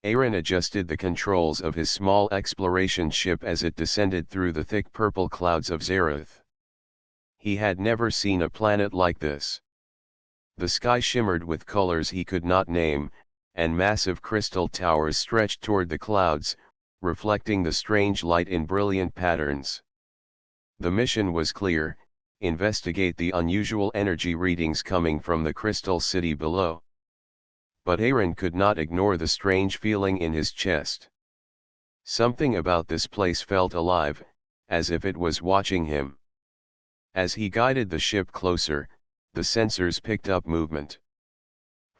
Aaron adjusted the controls of his small exploration ship as it descended through the thick purple clouds of Zareth. He had never seen a planet like this. The sky shimmered with colors he could not name, and massive crystal towers stretched toward the clouds, reflecting the strange light in brilliant patterns. The mission was clear: investigate the unusual energy readings coming from the crystal city below. But Aaron could not ignore the strange feeling in his chest. Something about this place felt alive, as if it was watching him. As he guided the ship closer, the sensors picked up movement.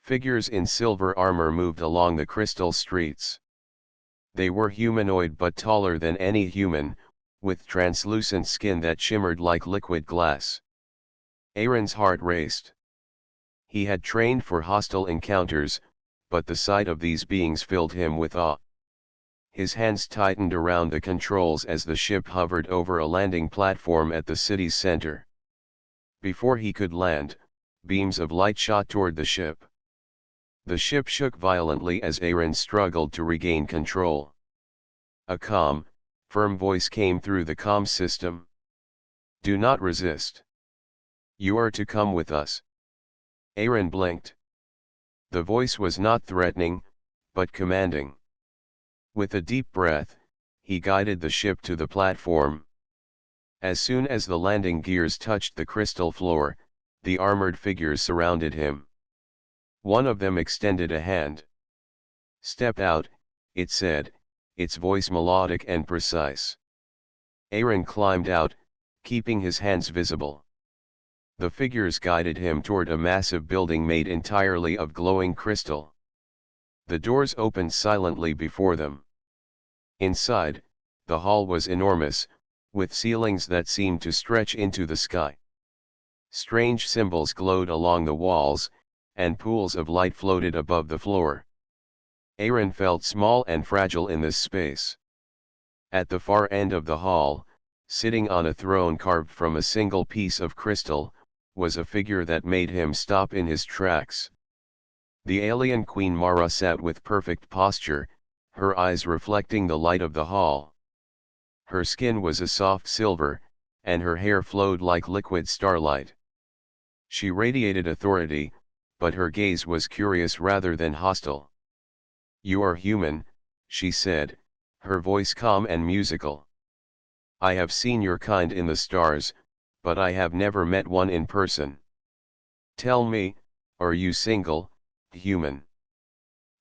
Figures in silver armor moved along the crystal streets. They were humanoid but taller than any human, with translucent skin that shimmered like liquid glass. Aaron's heart raced. He had trained for hostile encounters, but the sight of these beings filled him with awe. His hands tightened around the controls as the ship hovered over a landing platform at the city's center. Before he could land, beams of light shot toward the ship. The ship shook violently as Aaron struggled to regain control. A calm, firm voice came through the comm system. "Do not resist. You are to come with us." Aaron blinked. The voice was not threatening, but commanding. With a deep breath, he guided the ship to the platform. As soon as the landing gears touched the crystal floor, the armored figures surrounded him. One of them extended a hand. "Step out," it said, its voice melodic and precise. Aaron climbed out, keeping his hands visible. The figures guided him toward a massive building made entirely of glowing crystal. The doors opened silently before them. Inside, the hall was enormous, with ceilings that seemed to stretch into the sky. Strange symbols glowed along the walls, and pools of light floated above the floor. Aaron felt small and fragile in this space. At the far end of the hall, sitting on a throne carved from a single piece of crystal, was a figure that made him stop in his tracks. The alien Queen Mara sat with perfect posture, her eyes reflecting the light of the hall. Her skin was a soft silver, and her hair flowed like liquid starlight. She radiated authority, but her gaze was curious rather than hostile. "You are human," she said, her voice calm and musical. "I have seen your kind in the stars, but I have never met one in person. Tell me, are you single, human?"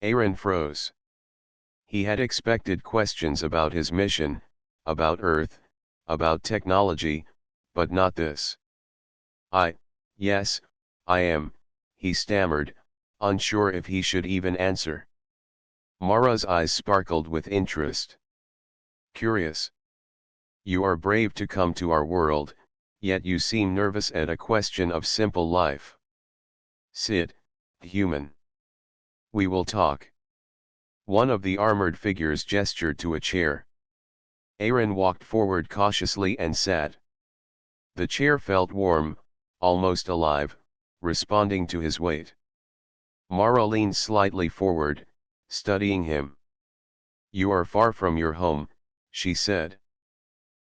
Aaron froze. He had expected questions about his mission, about Earth, about technology, but not this. Yes, I am," he stammered, unsure if he should even answer. Mara's eyes sparkled with interest. "Curious. You are brave to come to our world, yet you seem nervous at a question of simple life. Sit, human. We will talk." One of the armored figures gestured to a chair. Aaron walked forward cautiously and sat. The chair felt warm, almost alive, responding to his weight. Mara leaned slightly forward, studying him. "You are far from your home," she said.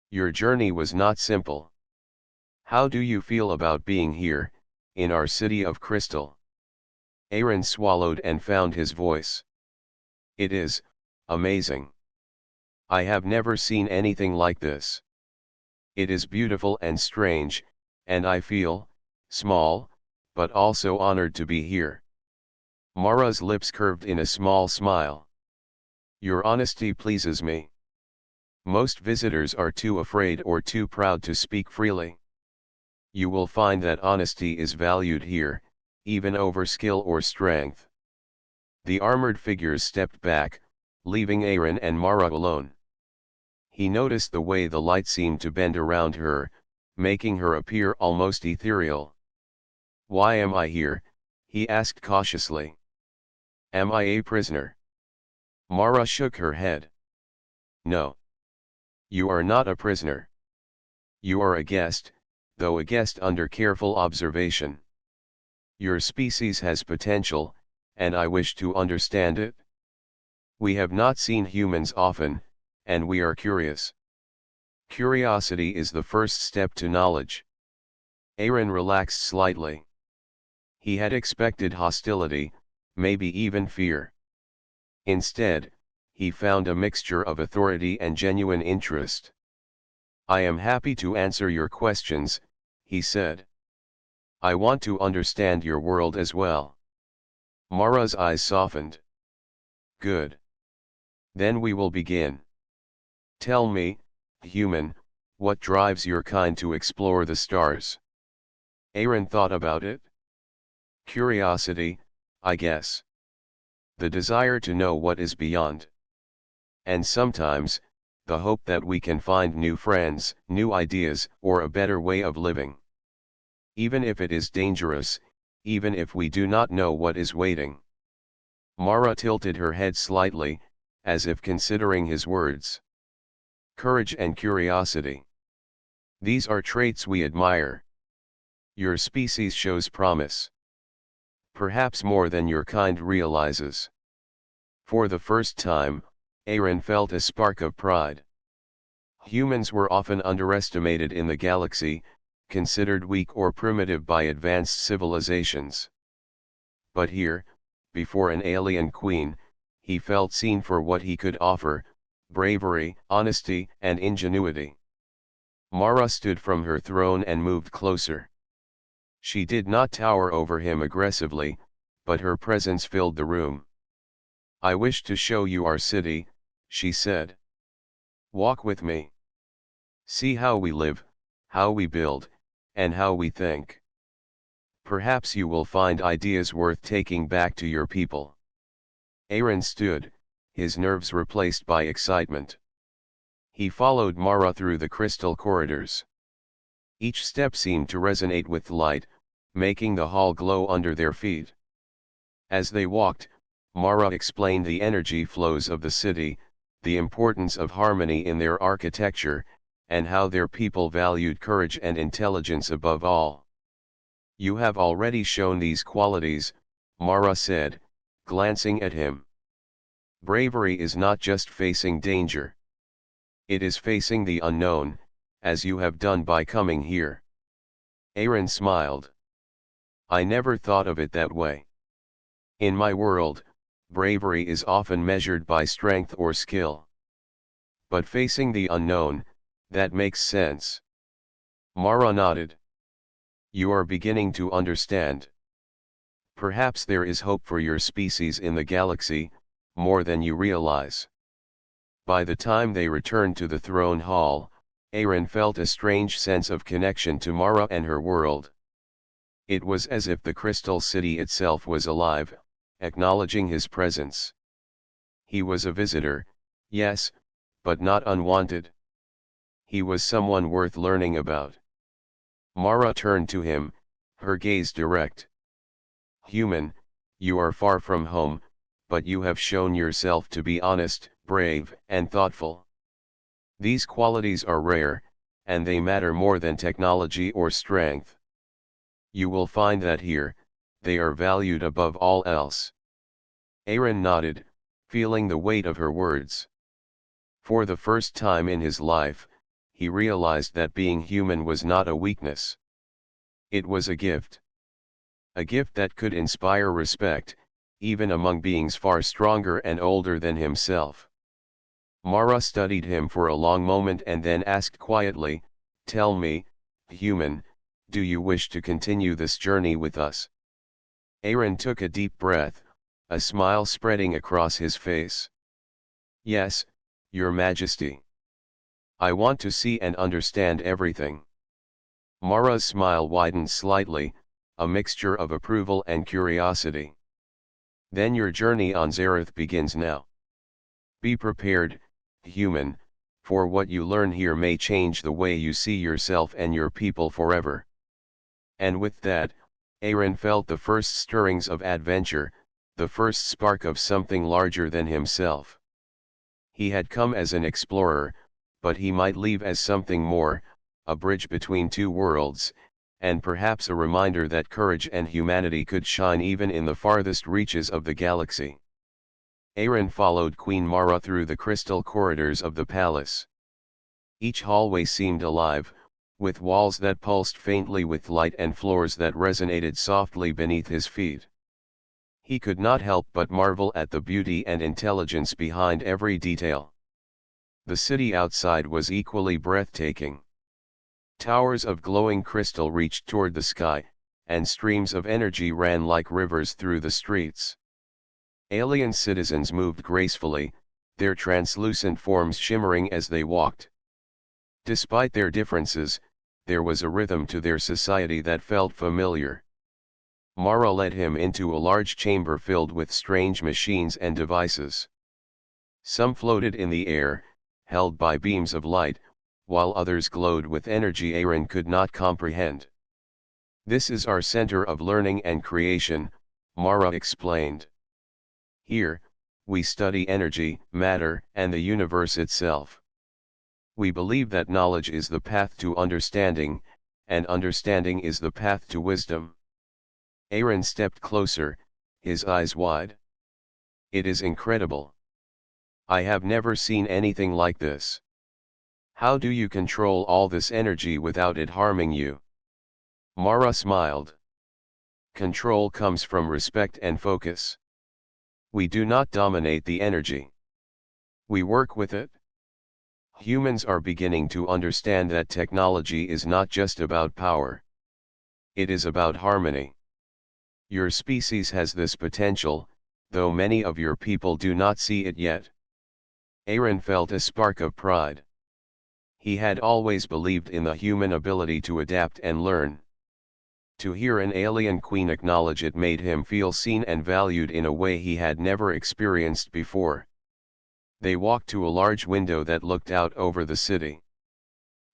"Your journey was not simple. How do you feel about being here, in our city of crystal?" Aaron swallowed and found his voice. "It is amazing. I have never seen anything like this. It is beautiful and strange, and I feel small, but also honored to be here." Mara's lips curved in a small smile. "Your honesty pleases me. Most visitors are too afraid or too proud to speak freely. You will find that honesty is valued here, even over skill or strength." The armored figures stepped back, leaving Aaron and Mara alone. He noticed the way the light seemed to bend around her, making her appear almost ethereal. "Why am I here?" he asked cautiously. "Am I a prisoner?" Mara shook her head. "No. You are not a prisoner. You are a guest, though a guest under careful observation. Your species has potential, and I wish to understand it." We have not seen humans often, and we are curious. Curiosity is the first step to knowledge. Aaron relaxed slightly. He had expected hostility, maybe even fear. Instead, he found a mixture of authority and genuine interest. "I am happy to answer your questions," he said. "I want to understand your world as well." Mara's eyes softened. "Good. Then we will begin. Tell me, human, what drives your kind to explore the stars?" Aaron thought about it. "Curiosity, I guess. The desire to know what is beyond. And sometimes, the hope that we can find new friends, new ideas, or a better way of living. Even if it is dangerous, even if we do not know what is waiting." Mara tilted her head slightly, as if considering his words. "Courage and curiosity. These are traits we admire. Your species shows promise. Perhaps more than your kind realizes." For the first time, Aaron felt a spark of pride. Humans were often underestimated in the galaxy, considered weak or primitive by advanced civilizations. But here, before an alien queen, he felt seen for what he could offer: bravery, honesty, and ingenuity. Mara stood from her throne and moved closer. She did not tower over him aggressively, but her presence filled the room. "I wish to show you our city," she said. "Walk with me. See how we live, how we build, and how we think. Perhaps you will find ideas worth taking back to your people." Aaron stood, his nerves replaced by excitement. He followed Mara through the crystal corridors. Each step seemed to resonate with light, making the hall glow under their feet. As they walked, Mara explained the energy flows of the city, the importance of harmony in their architecture, and how their people valued courage and intelligence above all. "You have already shown these qualities," Mara said, glancing at him. "Bravery is not just facing danger. It is facing the unknown, as you have done by coming here." Aaron smiled. "I never thought of it that way. In my world, bravery is often measured by strength or skill. But facing the unknown, that makes sense." Mara nodded. "You are beginning to understand. Perhaps there is hope for your species in the galaxy, more than you realize." By the time they returned to the throne hall, Aaron felt a strange sense of connection to Mara and her world. It was as if the crystal city itself was alive, acknowledging his presence. He was a visitor, yes, but not unwanted. He was someone worth learning about. Mara turned to him, her gaze direct. "Human, you are far from home, but you have shown yourself to be honest, brave, and thoughtful. These qualities are rare, and they matter more than technology or strength. You will find that here, they are valued above all else." Aaron nodded, feeling the weight of her words. For the first time in his life, he realized that being human was not a weakness. It was a gift. A gift that could inspire respect, even among beings far stronger and older than himself. Mara studied him for a long moment and then asked quietly, "Tell me, human, do you wish to continue this journey with us?" Aaron took a deep breath, a smile spreading across his face. "Yes, Your Majesty. I want to see and understand everything." Mara's smile widened slightly, a mixture of approval and curiosity. "Then your journey on Zereth begins now. Be prepared, human, for what you learn here may change the way you see yourself and your people forever." And with that, Aaron felt the first stirrings of adventure, the first spark of something larger than himself. He had come as an explorer, but he might leave as something more, a bridge between two worlds, and perhaps a reminder that courage and humanity could shine even in the farthest reaches of the galaxy. Aaron followed Queen Mara through the crystal corridors of the palace. Each hallway seemed alive, with walls that pulsed faintly with light and floors that resonated softly beneath his feet. He could not help but marvel at the beauty and intelligence behind every detail. The city outside was equally breathtaking. Towers of glowing crystal reached toward the sky, and streams of energy ran like rivers through the streets. Alien citizens moved gracefully, their translucent forms shimmering as they walked. Despite their differences, there was a rhythm to their society that felt familiar. Mara led him into a large chamber filled with strange machines and devices. Some floated in the air, held by beams of light, while others glowed with energy Aaron could not comprehend. "This is our center of learning and creation," Mara explained. "Here, we study energy, matter, and the universe itself. We believe that knowledge is the path to understanding, and understanding is the path to wisdom." Aaron stepped closer, his eyes wide. "It is incredible. I have never seen anything like this. How do you control all this energy without it harming you?" Mara smiled. "Control comes from respect and focus. We do not dominate the energy. We work with it. Humans are beginning to understand that technology is not just about power. It is about harmony. Your species has this potential, though many of your people do not see it yet." Aaron felt a spark of pride. He had always believed in the human ability to adapt and learn. To hear an alien queen acknowledge it made him feel seen and valued in a way he had never experienced before. They walked to a large window that looked out over the city.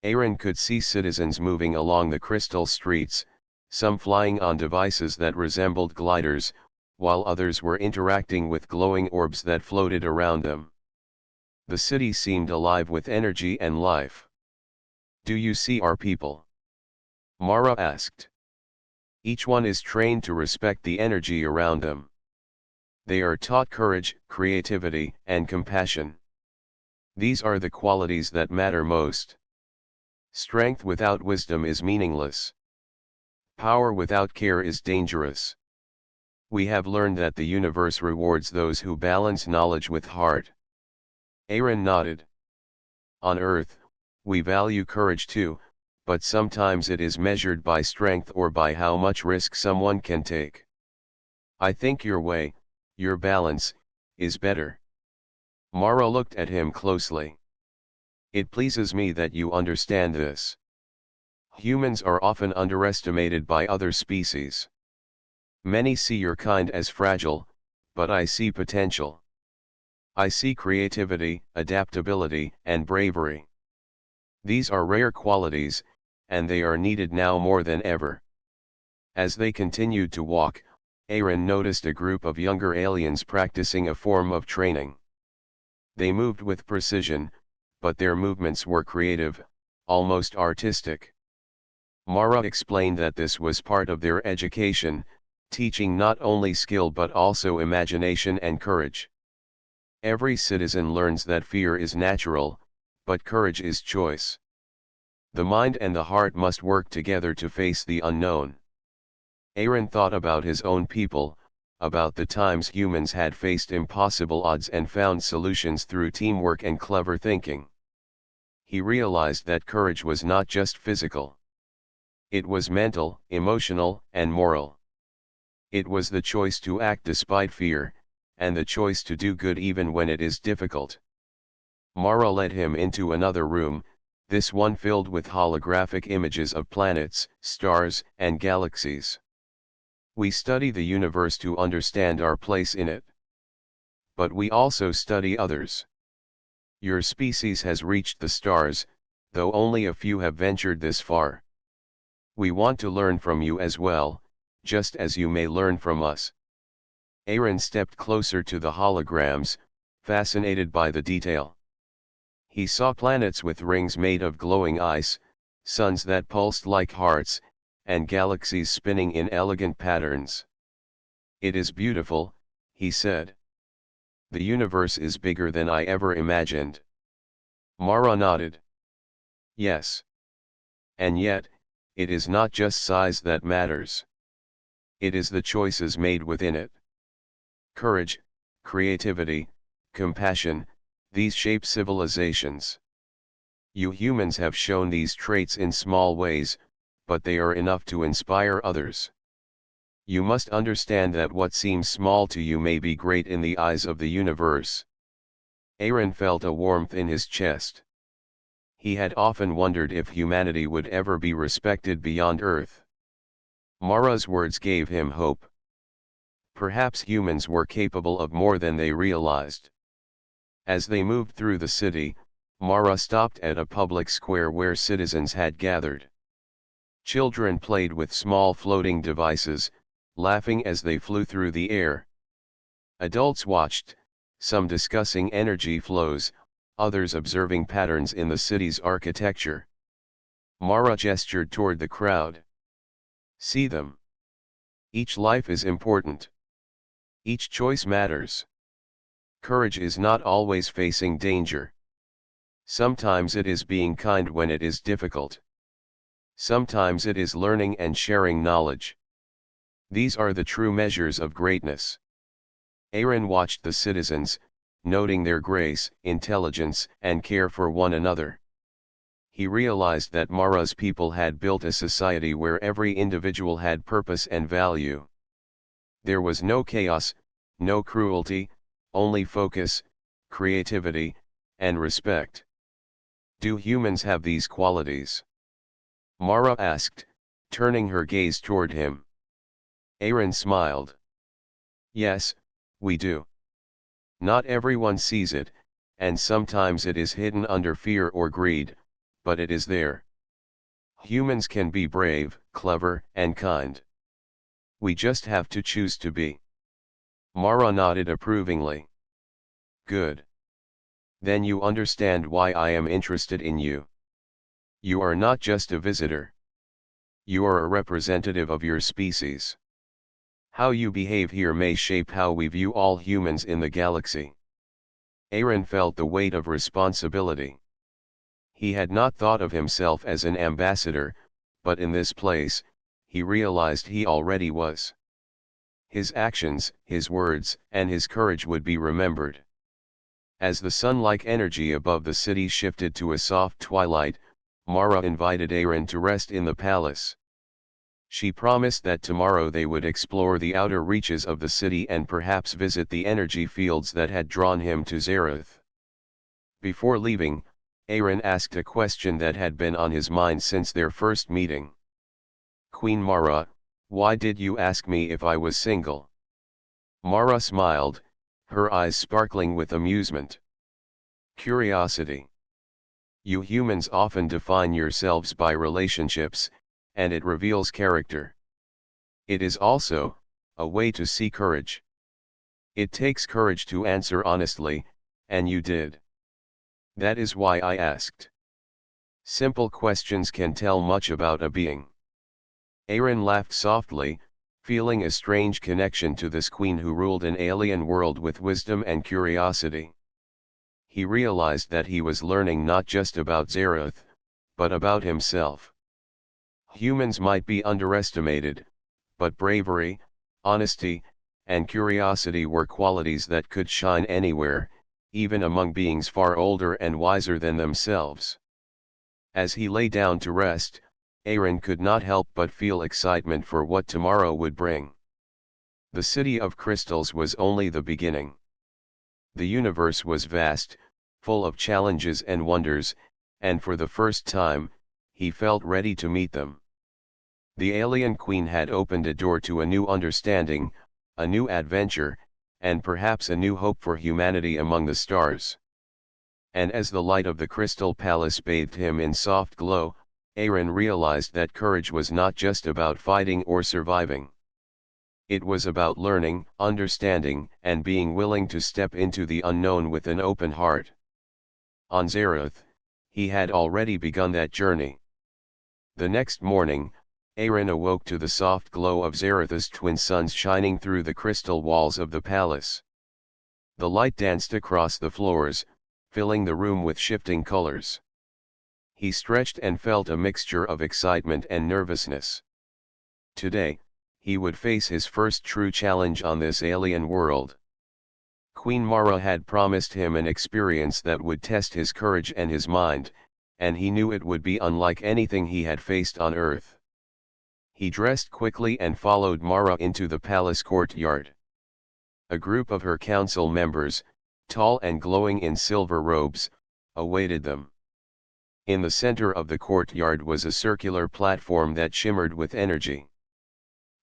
Aaron could see citizens moving along the crystal streets, some flying on devices that resembled gliders, while others were interacting with glowing orbs that floated around them. The city seemed alive with energy and life. "Do you see our people?" Mara asked. "Each one is trained to respect the energy around them. They are taught courage, creativity, and compassion. These are the qualities that matter most. Strength without wisdom is meaningless. Power without care is dangerous. We have learned that the universe rewards those who balance knowledge with heart." Aaron nodded. "On Earth, we value courage too, but sometimes it is measured by strength or by how much risk someone can take. I think your way, your balance, is better." Mara looked at him closely. "It pleases me that you understand this. Humans are often underestimated by other species. Many see your kind as fragile, but I see potential. I see creativity, adaptability, and bravery. These are rare qualities, and they are needed now more than ever." As they continued to walk, Aaron noticed a group of younger aliens practicing a form of training. They moved with precision, but their movements were creative, almost artistic. Mara explained that this was part of their education, teaching not only skill but also imagination and courage. Every citizen learns that fear is natural, but courage is choice. The mind and the heart must work together to face the unknown. Aaron thought about his own people, about the times humans had faced impossible odds and found solutions through teamwork and clever thinking. He realized that courage was not just physical. It was mental, emotional, and moral. It was the choice to act despite fear, and the choice to do good even when it is difficult. Mara led him into another room, this one filled with holographic images of planets, stars, and galaxies. "We study the universe to understand our place in it. But we also study others. Your species has reached the stars, though only a few have ventured this far. We want to learn from you as well, just as you may learn from us." Aaron stepped closer to the holograms, fascinated by the detail. He saw planets with rings made of glowing ice, suns that pulsed like hearts, and galaxies spinning in elegant patterns. "It is beautiful," he said. The universe is bigger than I ever imagined. Mara nodded. Yes. And yet, it is not just size that matters. It is the choices made within it. Courage, creativity, compassion, these shape civilizations. You humans have shown these traits in small ways, but they are enough to inspire others. You must understand that what seems small to you may be great in the eyes of the universe. Aaron felt a warmth in his chest. He had often wondered if humanity would ever be respected beyond Earth. Mara's words gave him hope. Perhaps humans were capable of more than they realized. As they moved through the city, Mara stopped at a public square where citizens had gathered. Children played with small floating devices, laughing as they flew through the air. Adults watched, some discussing energy flows, others observing patterns in the city's architecture. Mara gestured toward the crowd. See them. Each life is important. Each choice matters. Courage is not always facing danger. Sometimes it is being kind when it is difficult. Sometimes it is learning and sharing knowledge. These are the true measures of greatness. Aaron watched the citizens, noting their grace, intelligence, and care for one another. He realized that Mara's people had built a society where every individual had purpose and value. There was no chaos, no cruelty, only focus, creativity, and respect. Do humans have these qualities? Mara asked, turning her gaze toward him. Aaron smiled. Yes, we do. Not everyone sees it, and sometimes it is hidden under fear or greed, but it is there. Humans can be brave, clever, and kind. We just have to choose to be. Mara nodded approvingly. Good. Then you understand why I am interested in you. You are not just a visitor. You are a representative of your species. How you behave here may shape how we view all humans in the galaxy. Aaron felt the weight of responsibility. He had not thought of himself as an ambassador, but in this place, he realized he already was. His actions, his words, and his courage would be remembered. As the sun-like energy above the city shifted to a soft twilight, Mara invited Aaron to rest in the palace. She promised that tomorrow they would explore the outer reaches of the city and perhaps visit the energy fields that had drawn him to Zereth. Before leaving, Aaron asked a question that had been on his mind since their first meeting. Queen Mara, why did you ask me if I was single? Mara smiled, her eyes sparkling with amusement. Curiosity. You humans often define yourselves by relationships, and it reveals character. It is also a way to see courage. It takes courage to answer honestly, and you did. That is why I asked. Simple questions can tell much about a being. Aaron laughed softly, feeling a strange connection to this queen who ruled an alien world with wisdom and curiosity. He realized that he was learning not just about Zereth, but about himself. Humans might be underestimated, but bravery, honesty, and curiosity were qualities that could shine anywhere, even among beings far older and wiser than themselves. As he lay down to rest, Aaron could not help but feel excitement for what tomorrow would bring. The city of crystals was only the beginning. The universe was vast, full of challenges and wonders, and for the first time, he felt ready to meet them. The alien queen had opened a door to a new understanding, a new adventure, and perhaps a new hope for humanity among the stars. And as the light of the crystal palace bathed him in soft glow, Aaron realized that courage was not just about fighting or surviving. It was about learning, understanding, and being willing to step into the unknown with an open heart. On Zereth, he had already begun that journey. The next morning, Aaron awoke to the soft glow of Zereth's twin suns shining through the crystal walls of the palace. The light danced across the floors, filling the room with shifting colors. He stretched and felt a mixture of excitement and nervousness. Today, he would face his first true challenge on this alien world. Queen Mara had promised him an experience that would test his courage and his mind, and he knew it would be unlike anything he had faced on Earth. He dressed quickly and followed Mara into the palace courtyard. A group of her council members, tall and glowing in silver robes, awaited them. In the center of the courtyard was a circular platform that shimmered with energy.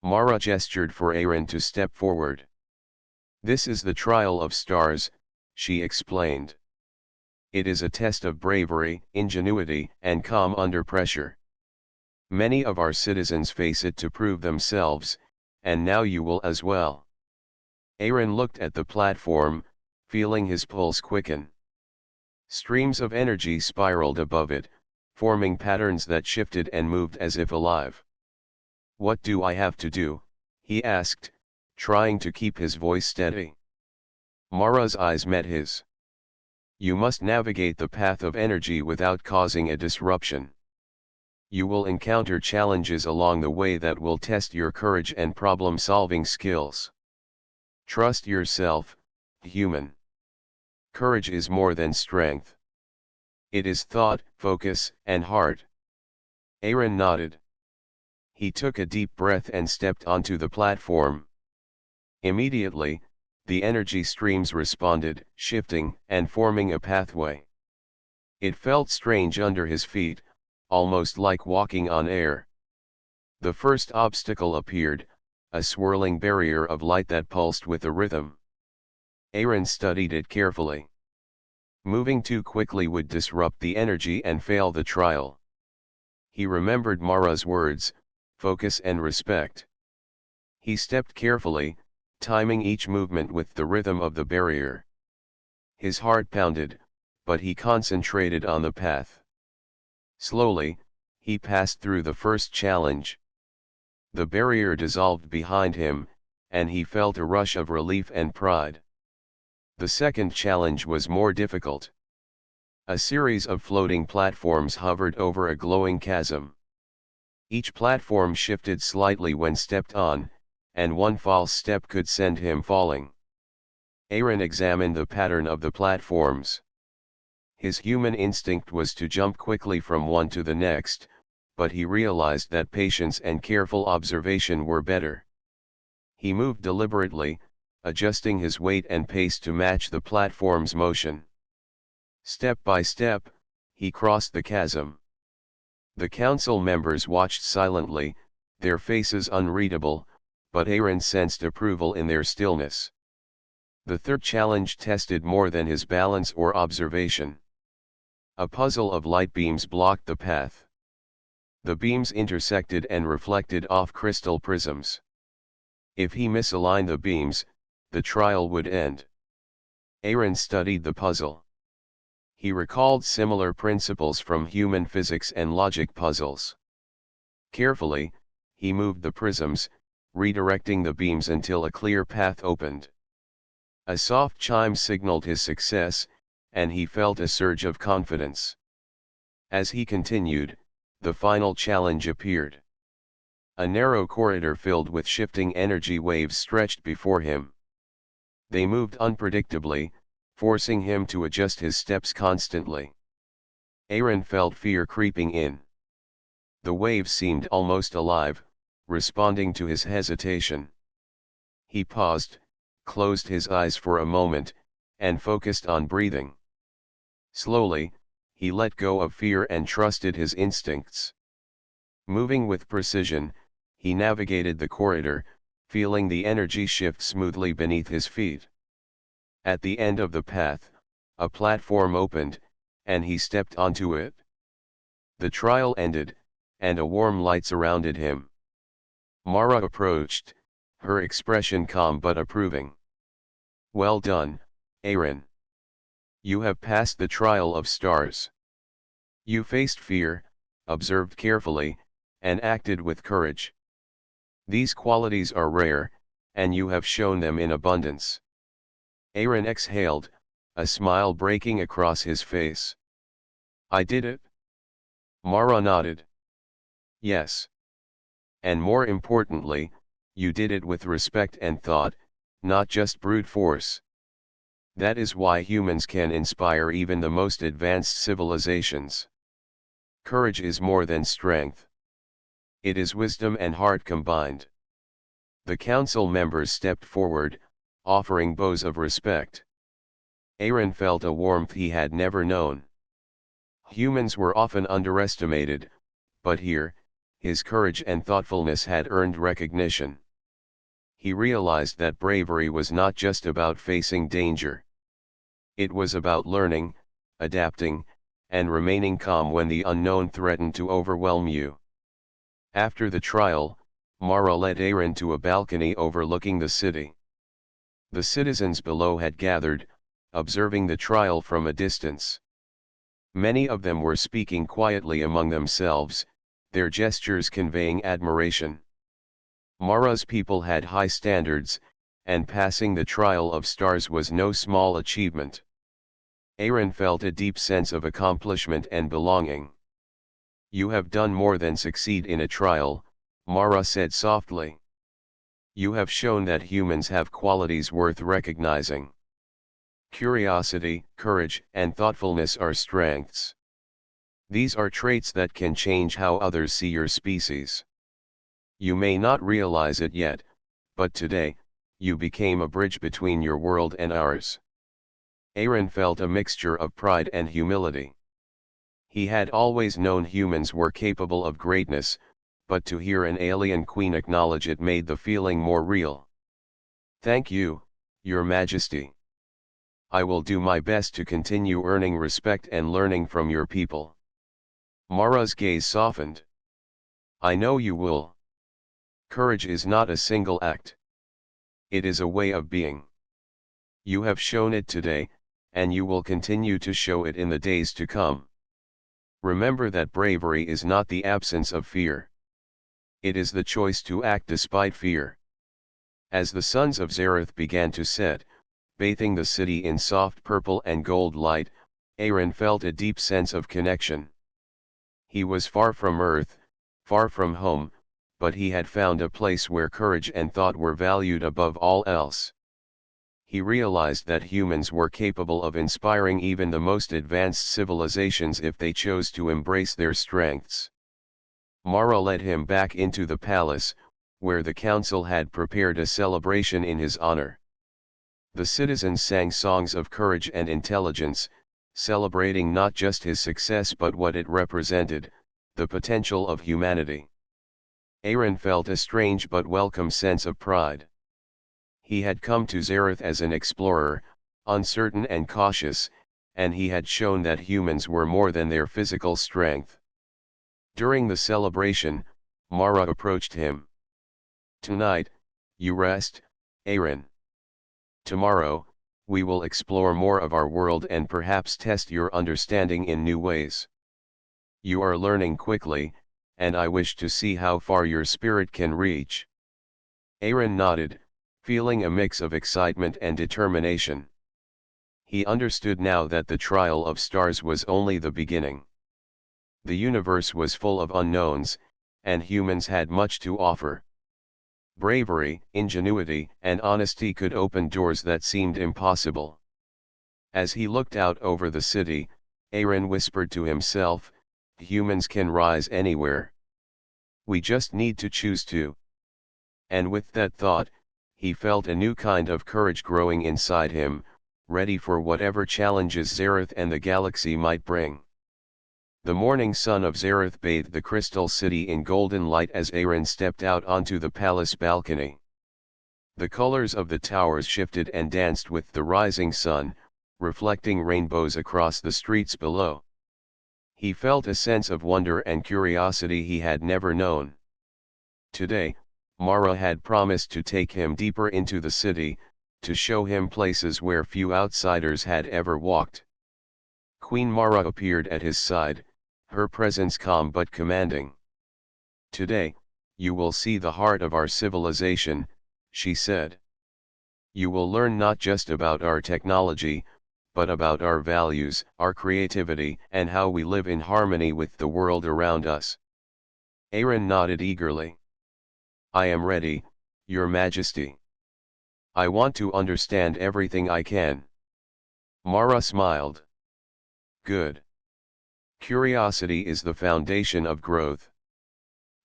Mara gestured for Aaron to step forward. "This is the trial of stars," she explained. "It is a test of bravery, ingenuity, and calm under pressure. Many of our citizens face it to prove themselves, and now you will as well." Aaron looked at the platform, feeling his pulse quicken. Streams of energy spiraled above it, forming patterns that shifted and moved as if alive. "What do I have to do?" he asked, trying to keep his voice steady. Mara's eyes met his. "You must navigate the path of energy without causing a disruption. You will encounter challenges along the way that will test your courage and problem-solving skills. Trust yourself, human. Courage is more than strength. It is thought, focus, and heart." Aaron nodded. He took a deep breath and stepped onto the platform. Immediately, the energy streams responded, shifting and forming a pathway. It felt strange under his feet, almost like walking on air. The first obstacle appeared, a swirling barrier of light that pulsed with a rhythm. Aaron studied it carefully. Moving too quickly would disrupt the energy and fail the trial. He remembered Mara's words, focus and respect. He stepped carefully, timing each movement with the rhythm of the barrier. His heart pounded, but he concentrated on the path. Slowly, he passed through the first challenge. The barrier dissolved behind him, and he felt a rush of relief and pride. The second challenge was more difficult. A series of floating platforms hovered over a glowing chasm. Each platform shifted slightly when stepped on, and one false step could send him falling. Aaron examined the pattern of the platforms. His human instinct was to jump quickly from one to the next, but he realized that patience and careful observation were better. He moved deliberately, adjusting his weight and pace to match the platform's motion. Step by step, he crossed the chasm. The council members watched silently, their faces unreadable, but Aaron sensed approval in their stillness. The third challenge tested more than his balance or observation. A puzzle of light beams blocked the path. The beams intersected and reflected off crystal prisms. If he misaligned the beams, the trial would end. Aaron studied the puzzle. He recalled similar principles from human physics and logic puzzles. Carefully, he moved the prisms, redirecting the beams until a clear path opened. A soft chime signaled his success, and he felt a surge of confidence. As he continued, the final challenge appeared. A narrow corridor filled with shifting energy waves stretched before him. They moved unpredictably, forcing him to adjust his steps constantly. Aaron felt fear creeping in. The waves seemed almost alive, responding to his hesitation. He paused, closed his eyes for a moment, and focused on breathing. Slowly, he let go of fear and trusted his instincts. Moving with precision, he navigated the corridor, feeling the energy shift smoothly beneath his feet. At the end of the path, a platform opened, and he stepped onto it. The trial ended, and a warm light surrounded him. Mara approached, her expression calm but approving. "Well done, Aaron. You have passed the trial of stars. You faced fear, observed carefully, and acted with courage. These qualities are rare, and you have shown them in abundance. Aaron exhaled, a smile breaking across his face. I did it? Mara nodded. Yes. And more importantly, you did it with respect and thought, not just brute force. That is why humans can inspire even the most advanced civilizations. Courage is more than strength. It is wisdom and heart combined. The council members stepped forward, offering bows of respect. Aaron felt a warmth he had never known. Humans were often underestimated, but here, his courage and thoughtfulness had earned recognition. He realized that bravery was not just about facing danger. It was about learning, adapting, and remaining calm when the unknown threatened to overwhelm you. After the trial, Mara led Aaron to a balcony overlooking the city. The citizens below had gathered, observing the trial from a distance. Many of them were speaking quietly among themselves, their gestures conveying admiration. Mara's people had high standards, and passing the trial of stars was no small achievement. Aaron felt a deep sense of accomplishment and belonging. You have done more than succeed in a trial, Mara said softly. You have shown that humans have qualities worth recognizing. Curiosity, courage, and thoughtfulness are strengths. These are traits that can change how others see your species. You may not realize it yet, but today, you became a bridge between your world and ours. Aaron felt a mixture of pride and humility. He had always known humans were capable of greatness, but to hear an alien queen acknowledge it made the feeling more real. Thank you, Your Majesty. I will do my best to continue earning respect and learning from your people. Mara's gaze softened. I know you will. Courage is not a single act. It is a way of being. You have shown it today, and you will continue to show it in the days to come. Remember that bravery is not the absence of fear. It is the choice to act despite fear. As the suns of Zareth began to set, bathing the city in soft purple and gold light, Aaron felt a deep sense of connection. He was far from Earth, far from home, but he had found a place where courage and thought were valued above all else. He realized that humans were capable of inspiring even the most advanced civilizations if they chose to embrace their strengths. Mara led him back into the palace, where the council had prepared a celebration in his honor. The citizens sang songs of courage and intelligence, celebrating not just his success but what it represented, the potential of humanity. Aaron felt a strange but welcome sense of pride. He had come to Zareth as an explorer, uncertain and cautious, and he had shown that humans were more than their physical strength. During the celebration, Mara approached him. Tonight, you rest, Aaron. Tomorrow, we will explore more of our world and perhaps test your understanding in new ways. You are learning quickly, and I wish to see how far your spirit can reach. Aaron nodded, feeling a mix of excitement and determination. He understood now that the trial of stars was only the beginning. The universe was full of unknowns, and humans had much to offer. Bravery, ingenuity, and honesty could open doors that seemed impossible. As he looked out over the city, Aaron whispered to himself, humans can rise anywhere. We just need to choose to. And with that thought, he felt a new kind of courage growing inside him, ready for whatever challenges Zareth and the galaxy might bring. The morning sun of Zareth bathed the crystal city in golden light as Aaron stepped out onto the palace balcony. The colors of the towers shifted and danced with the rising sun, reflecting rainbows across the streets below. He felt a sense of wonder and curiosity he had never known. Today, Mara had promised to take him deeper into the city, to show him places where few outsiders had ever walked. Queen Mara appeared at his side, her presence calm but commanding. Today, you will see the heart of our civilization, she said. You will learn not just about our technology, but about our values, our creativity, and how we live in harmony with the world around us. Aaron nodded eagerly. I am ready, Your Majesty. I want to understand everything I can. Mara smiled. Good. Curiosity is the foundation of growth.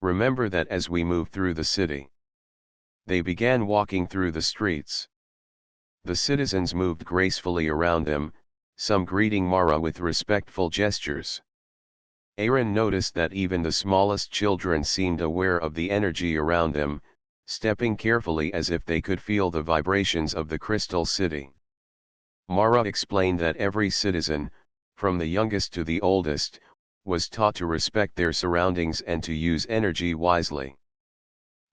Remember that as we move through the city. They began walking through the streets. The citizens moved gracefully around them, some greeting Mara with respectful gestures. Aaron noticed that even the smallest children seemed aware of the energy around them, stepping carefully as if they could feel the vibrations of the crystal city. Mara explained that every citizen, from the youngest to the oldest, was taught to respect their surroundings and to use energy wisely.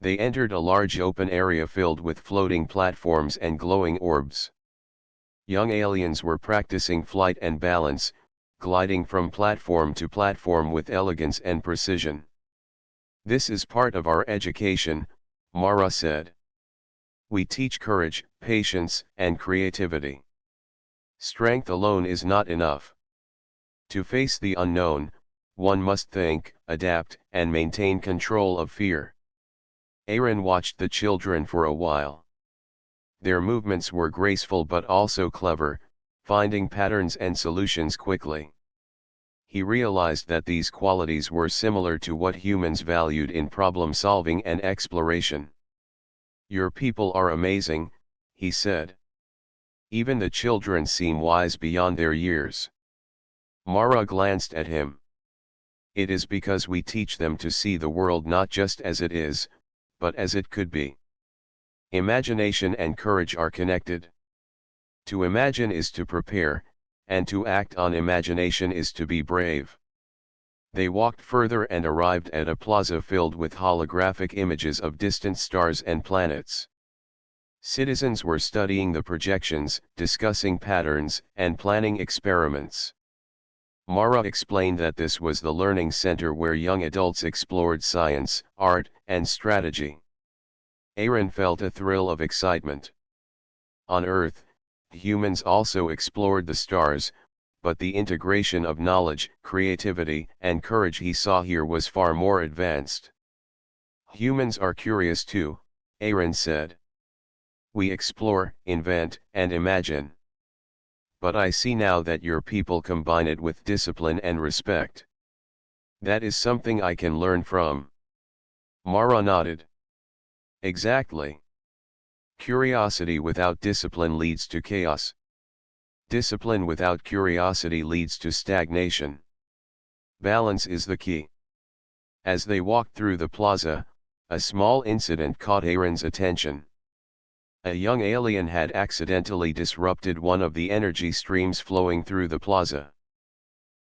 They entered a large open area filled with floating platforms and glowing orbs. Young aliens were practicing flight and balance, gliding from platform to platform with elegance and precision. This is part of our education, Mara said. We teach courage, patience, and creativity. Strength alone is not enough. To face the unknown, one must think, adapt, and maintain control of fear. Aaron watched the children for a while. Their movements were graceful but also clever, finding patterns and solutions quickly. He realized that these qualities were similar to what humans valued in problem-solving and exploration. Your people are amazing, he said. Even the children seem wise beyond their years. Mara glanced at him. It is because we teach them to see the world not just as it is, but as it could be. Imagination and courage are connected. To imagine is to prepare, and to act on imagination is to be brave. They walked further and arrived at a plaza filled with holographic images of distant stars and planets. Citizens were studying the projections, discussing patterns, and planning experiments. Mara explained that this was the learning center where young adults explored science, art, and strategy. Aaron felt a thrill of excitement. On Earth, humans also explored the stars, but the integration of knowledge, creativity, and courage he saw here was far more advanced. Humans are curious too, Aaron said. We explore, invent, and imagine. But I see now that your people combine it with discipline and respect. That is something I can learn from. Mara nodded. Exactly. Curiosity without discipline leads to chaos. Discipline without curiosity leads to stagnation. Balance is the key. As they walked through the plaza, a small incident caught Aaron's attention. A young alien had accidentally disrupted one of the energy streams flowing through the plaza.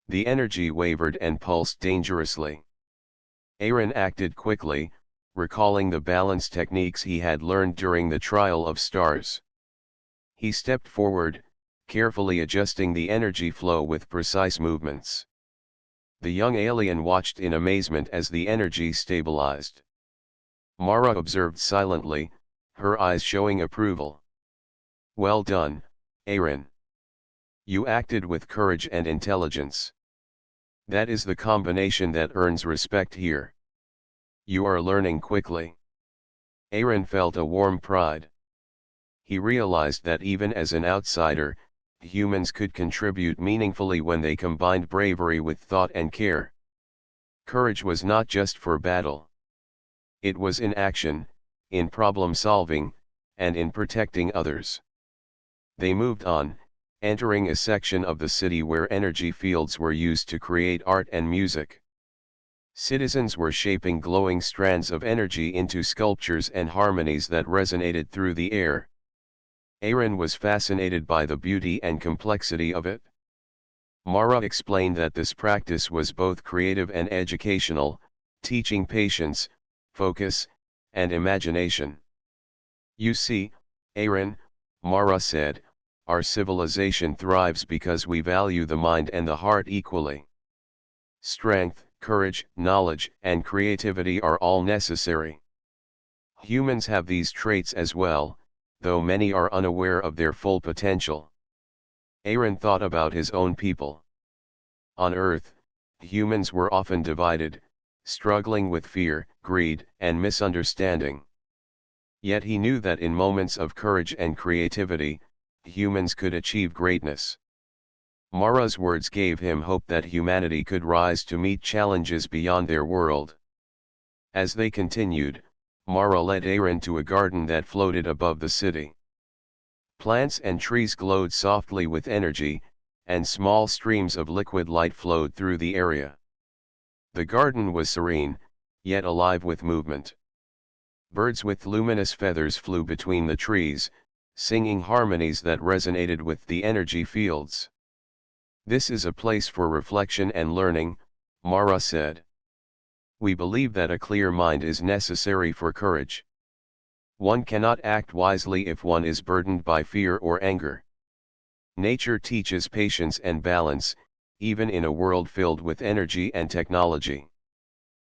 The energy wavered and pulsed dangerously. Aaron acted quickly, recalling the balance techniques he had learned during the trial of stars. He stepped forward, carefully adjusting the energy flow with precise movements. The young alien watched in amazement as the energy stabilized. Mara observed silently, her eyes showing approval. Well done, Aaron. You acted with courage and intelligence. That is the combination that earns respect here. You are learning quickly. Aaron felt a warm pride. He realized that even as an outsider, humans could contribute meaningfully when they combined bravery with thought and care. Courage was not just for battle. It was in action, in problem solving, and in protecting others. They moved on, entering a section of the city where energy fields were used to create art and music. Citizens were shaping glowing strands of energy into sculptures and harmonies that resonated through the air. Aaron was fascinated by the beauty and complexity of it. Mara explained that this practice was both creative and educational, teaching patience, focus, and imagination. You see, Aaron, Mara said, our civilization thrives because we value the mind and the heart equally. Strength, courage, knowledge, and creativity are all necessary. Humans have these traits as well, though many are unaware of their full potential. Aaron thought about his own people. On Earth, humans were often divided, struggling with fear, greed, and misunderstanding. Yet he knew that in moments of courage and creativity, humans could achieve greatness. Mara's words gave him hope that humanity could rise to meet challenges beyond their world. As they continued, Mara led Aaron to a garden that floated above the city. Plants and trees glowed softly with energy, and small streams of liquid light flowed through the area. The garden was serene, yet alive with movement. Birds with luminous feathers flew between the trees, singing harmonies that resonated with the energy fields. "This is a place for reflection and learning," Mara said. "We believe that a clear mind is necessary for courage. One cannot act wisely if one is burdened by fear or anger. Nature teaches patience and balance, even in a world filled with energy and technology."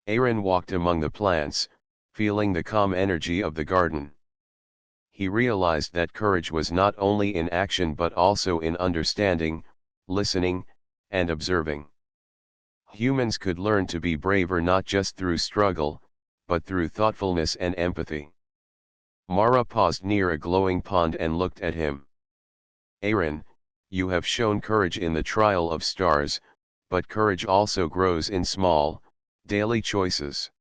Aaron walked among the plants, feeling the calm energy of the garden. He realized that courage was not only in action but also in understanding, listening, and observing. Humans could learn to be braver not just through struggle, but through thoughtfulness and empathy. Mara paused near a glowing pond and looked at him. "Aaron, you have shown courage in the trial of stars, but courage also grows in small, daily choices.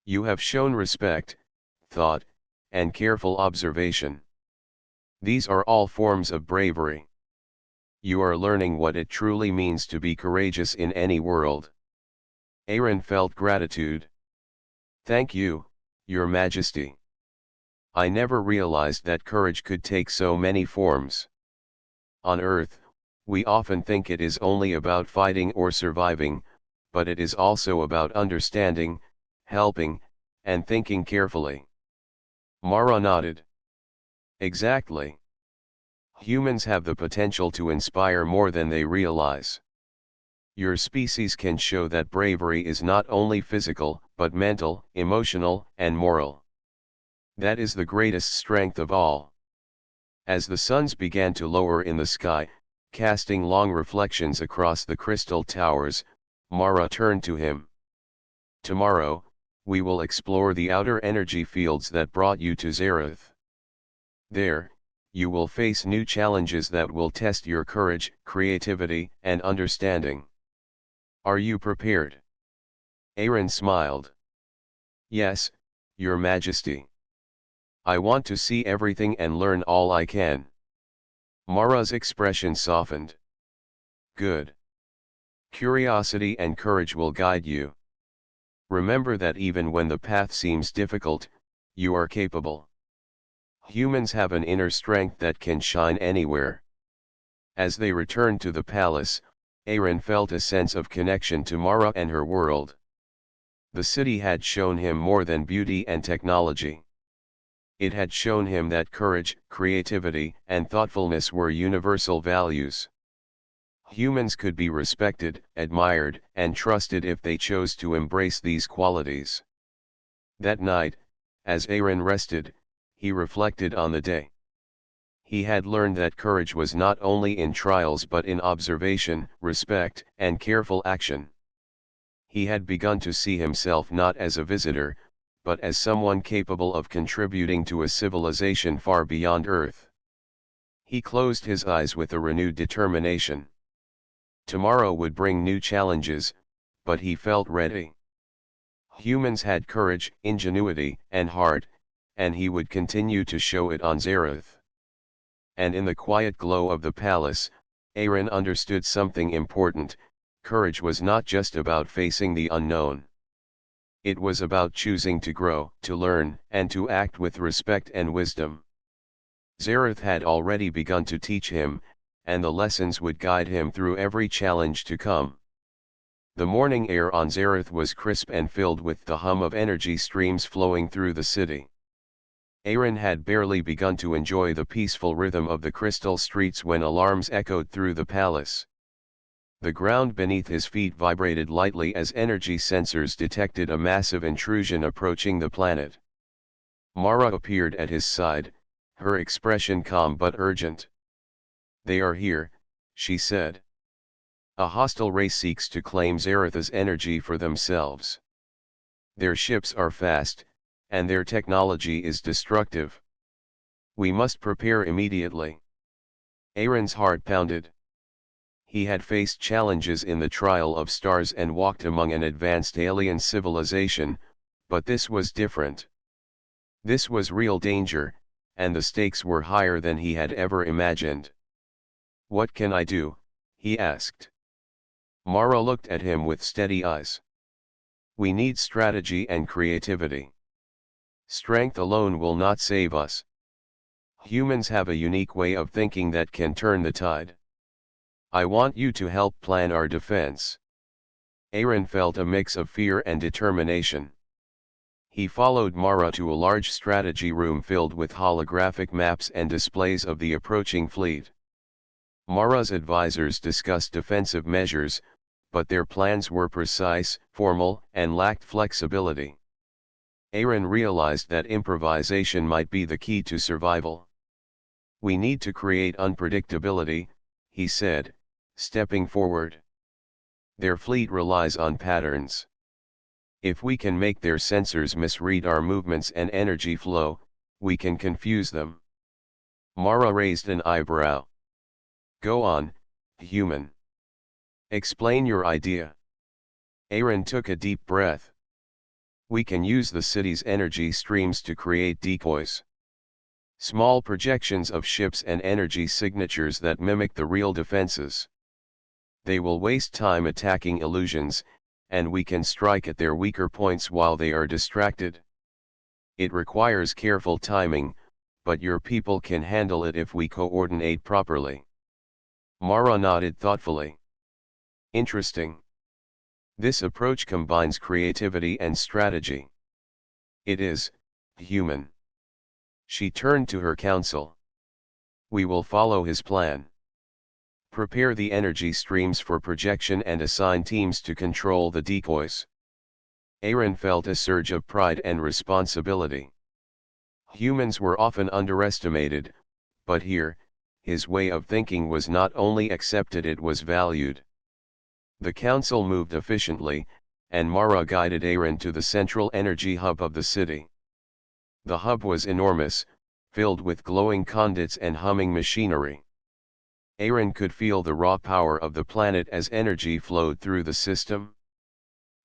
You have shown respect, thought, and careful observation. These are all forms of bravery. You are learning what it truly means to be courageous in any world." Aaron felt gratitude. "Thank you, Your Majesty. I never realized that courage could take so many forms. On Earth, we often think it is only about fighting or surviving, but it is also about understanding, helping, and thinking carefully." Mara nodded. "Exactly. Humans have the potential to inspire more than they realize. Your species can show that bravery is not only physical, but mental, emotional, and moral. That is the greatest strength of all." As the suns began to lower in the sky, casting long reflections across the crystal towers, Mara turned to him. "Tomorrow, we will explore the outer energy fields that brought you to Zereth. There, you will face new challenges that will test your courage, creativity, and understanding. Are you prepared?" Aaron smiled. "Yes, Your Majesty. I want to see everything and learn all I can." Mara's expression softened. "Good. Curiosity and courage will guide you. Remember that even when the path seems difficult, you are capable. Humans have an inner strength that can shine anywhere." As they returned to the palace, Aaron felt a sense of connection to Mara and her world. The city had shown him more than beauty and technology. It had shown him that courage, creativity, and thoughtfulness were universal values. Humans could be respected, admired, and trusted if they chose to embrace these qualities. That night, as Aaron rested, he reflected on the day. He had learned that courage was not only in trials but in observation, respect, and careful action. He had begun to see himself not as a visitor, but as someone capable of contributing to a civilization far beyond Earth. He closed his eyes with a renewed determination. Tomorrow would bring new challenges, but he felt ready. Humans had courage, ingenuity, and heart, and he would continue to show it on Zereth. And in the quiet glow of the palace, Aaron understood something important: courage was not just about facing the unknown. It was about choosing to grow, to learn, and to act with respect and wisdom. Zereth had already begun to teach him, and the lessons would guide him through every challenge to come. The morning air on Zereth was crisp and filled with the hum of energy streams flowing through the city. Aaron had barely begun to enjoy the peaceful rhythm of the crystal streets when alarms echoed through the palace. The ground beneath his feet vibrated lightly as energy sensors detected a massive intrusion approaching the planet. Mara appeared at his side, her expression calm but urgent. "They are here," she said. "A hostile race seeks to claim Zaratha's energy for themselves. Their ships are fast, and their technology is destructive. We must prepare immediately." Aaron's heart pounded. He had faced challenges in the Trial of Stars and walked among an advanced alien civilization, but this was different. This was real danger, and the stakes were higher than he had ever imagined. "What can I do?" he asked. Mara looked at him with steady eyes. "We need strategy and creativity. Strength alone will not save us. Humans have a unique way of thinking that can turn the tide. I want you to help plan our defense." Aaron felt a mix of fear and determination. He followed Mara to a large strategy room filled with holographic maps and displays of the approaching fleet. Mara's advisors discussed defensive measures, but their plans were precise, formal, and lacked flexibility. Aaron realized that improvisation might be the key to survival. "We need to create unpredictability," he said, stepping forward. "Their fleet relies on patterns. If we can make their sensors misread our movements and energy flow, we can confuse them." Mara raised an eyebrow. "Go on, human. Explain your idea." Aaron took a deep breath. "We can use the city's energy streams to create decoys. Small projections of ships and energy signatures that mimic the real defenses. They will waste time attacking illusions, and we can strike at their weaker points while they are distracted. It requires careful timing, but your people can handle it if we coordinate properly." Mara nodded thoughtfully. "Interesting. This approach combines creativity and strategy. It is human." She turned to her council. "We will follow his plan. Prepare the energy streams for projection and assign teams to control the decoys." Aaron felt a surge of pride and responsibility. Humans were often underestimated, but here, his way of thinking was not only accepted, it was valued. The council moved efficiently, and Mara guided Aaron to the central energy hub of the city. The hub was enormous, filled with glowing conduits and humming machinery. Aaron could feel the raw power of the planet as energy flowed through the system.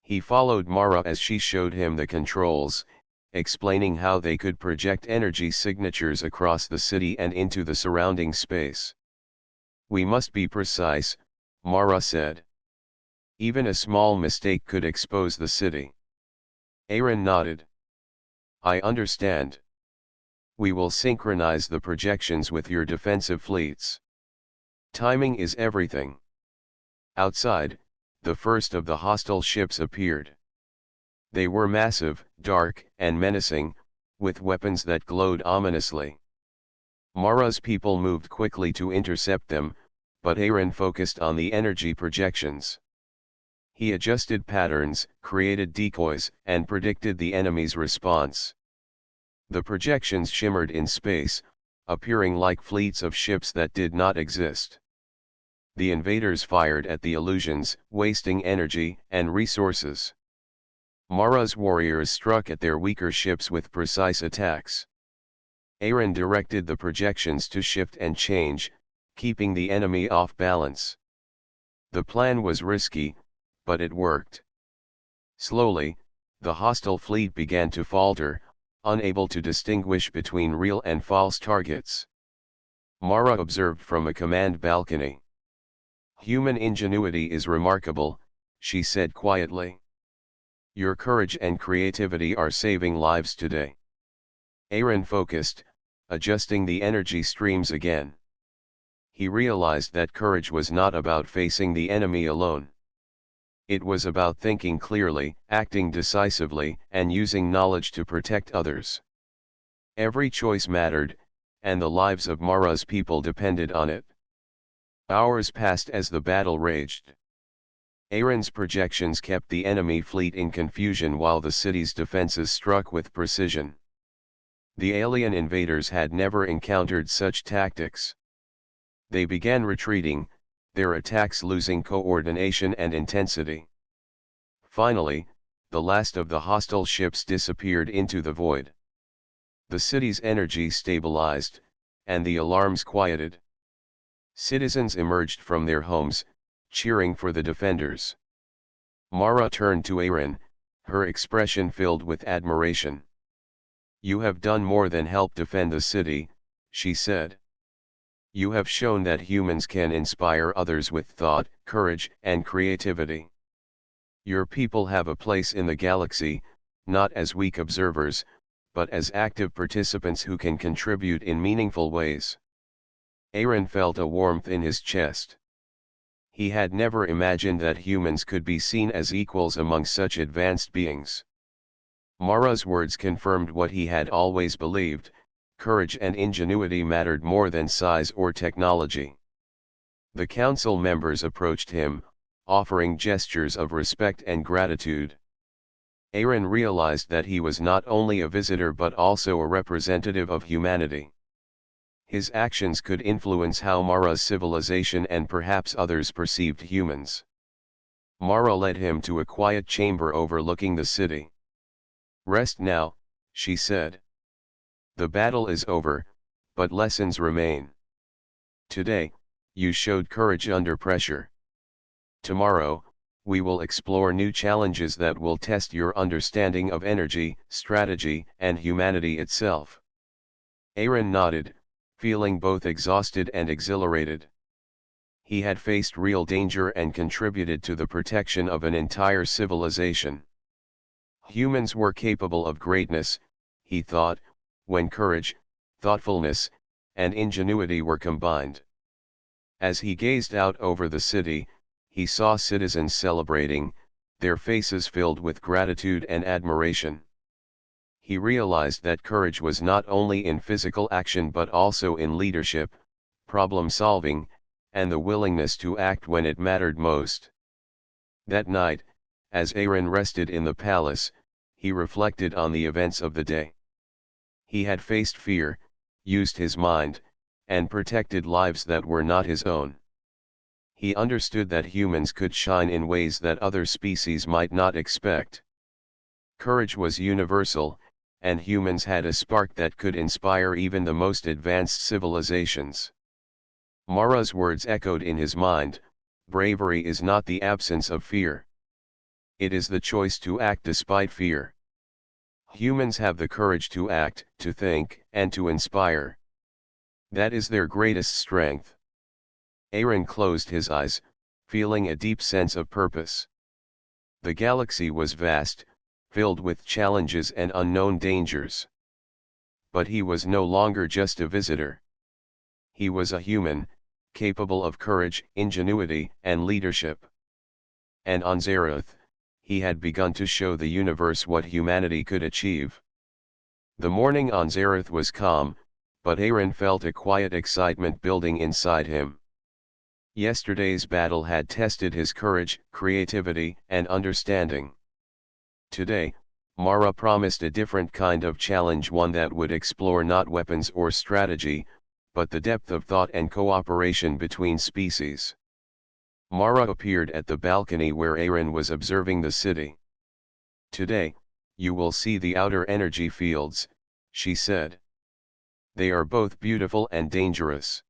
He followed Mara as she showed him the controls, explaining how they could project energy signatures across the city and into the surrounding space. "We must be precise," Mara said. "Even a small mistake could expose the city." Aaron nodded. "I understand. We will synchronize the projections with your defensive fleets. Timing is everything." Outside, the first of the hostile ships appeared. They were massive, dark, and menacing, with weapons that glowed ominously. Mara's people moved quickly to intercept them, but Aaron focused on the energy projections. He adjusted patterns, created decoys, and predicted the enemy's response. The projections shimmered in space, appearing like fleets of ships that did not exist. The invaders fired at the illusions, wasting energy and resources. Mara's warriors struck at their weaker ships with precise attacks. Aaron directed the projections to shift and change, keeping the enemy off balance. The plan was risky, but it worked. Slowly, the hostile fleet began to falter, unable to distinguish between real and false targets. Mara observed from a command balcony. "Human ingenuity is remarkable," she said quietly. "Your courage and creativity are saving lives today." Aaron focused, adjusting the energy streams again. He realized that courage was not about facing the enemy alone. It was about thinking clearly, acting decisively, and using knowledge to protect others. Every choice mattered, and the lives of Mara's people depended on it. Hours passed as the battle raged. Aaron's projections kept the enemy fleet in confusion while the city's defenses struck with precision. The alien invaders had never encountered such tactics. They began retreating, their attacks losing coordination and intensity. Finally, the last of the hostile ships disappeared into the void. The city's energy stabilized, and the alarms quieted. Citizens emerged from their homes, cheering for the defenders. Mara turned to Aaron, her expression filled with admiration. "You have done more than help defend the city," she said. "You have shown that humans can inspire others with thought, courage, and creativity. Your people have a place in the galaxy, not as weak observers, but as active participants who can contribute in meaningful ways." Aaron felt a warmth in his chest. He had never imagined that humans could be seen as equals among such advanced beings. Mara's words confirmed what he had always believed: courage and ingenuity mattered more than size or technology. The council members approached him, offering gestures of respect and gratitude. Aaron realized that he was not only a visitor but also a representative of humanity. His actions could influence how Mara's civilization and perhaps others perceived humans. Mara led him to a quiet chamber overlooking the city. "Rest now," she said. "The battle is over, but lessons remain. Today, you showed courage under pressure. Tomorrow, we will explore new challenges that will test your understanding of energy, strategy, and humanity itself." Aaron nodded, feeling both exhausted and exhilarated. He had faced real danger and contributed to the protection of an entire civilization. Humans were capable of greatness, he thought, when courage, thoughtfulness, and ingenuity were combined. As he gazed out over the city, he saw citizens celebrating, their faces filled with gratitude and admiration. He realized that courage was not only in physical action but also in leadership, problem solving, and the willingness to act when it mattered most. That night, as Aaron rested in the palace, he reflected on the events of the day. He had faced fear, used his mind, and protected lives that were not his own. He understood that humans could shine in ways that other species might not expect. Courage was universal, and humans had a spark that could inspire even the most advanced civilizations. Mara's words echoed in his mind: bravery is not the absence of fear. It is the choice to act despite fear. Humans have the courage to act, to think, and to inspire. That is their greatest strength. Aaron closed his eyes, feeling a deep sense of purpose. The galaxy was vast, filled with challenges and unknown dangers. But he was no longer just a visitor. He was a human, capable of courage, ingenuity, and leadership. And on Zarath, he had begun to show the universe what humanity could achieve. The morning on Zarath was calm, but Aaron felt a quiet excitement building inside him. Yesterday's battle had tested his courage, creativity, and understanding. Today, Mara promised a different kind of challenge, one that would explore not weapons or strategy, but the depth of thought and cooperation between species. Mara appeared at the balcony where Aaron was observing the city. "Today, you will see the outer energy fields," she said. "They are both beautiful and dangerous.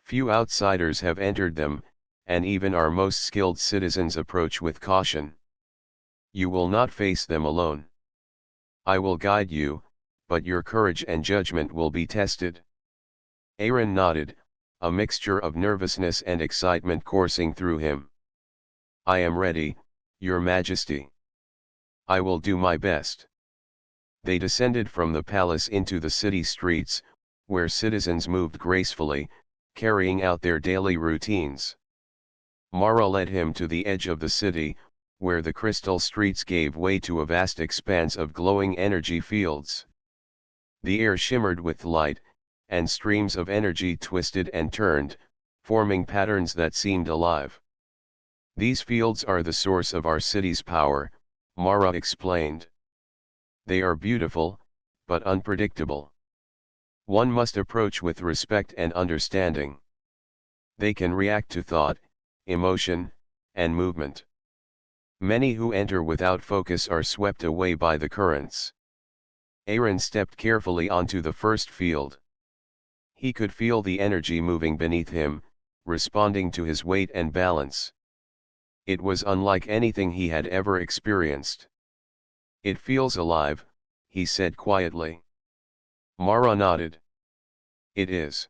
Few outsiders have entered them, and even our most skilled citizens approach with caution. You will not face them alone. I will guide you, but your courage and judgment will be tested." Aaron nodded, a mixture of nervousness and excitement coursing through him. "I am ready, Your Majesty. I will do my best." They descended from the palace into the city streets, where citizens moved gracefully, carrying out their daily routines. Mara led him to the edge of the city, where the crystal streets gave way to a vast expanse of glowing energy fields. The air shimmered with light, and streams of energy twisted and turned, forming patterns that seemed alive. "These fields are the source of our city's power," Mara explained. "They are beautiful, but unpredictable. One must approach with respect and understanding. They can react to thought, emotion, and movement. Many who enter without focus are swept away by the currents. Aaron stepped carefully onto the first field. He could feel the energy moving beneath him, responding to his weight and balance. It was unlike anything he had ever experienced. "It feels alive," he said quietly. Mara nodded. "It is.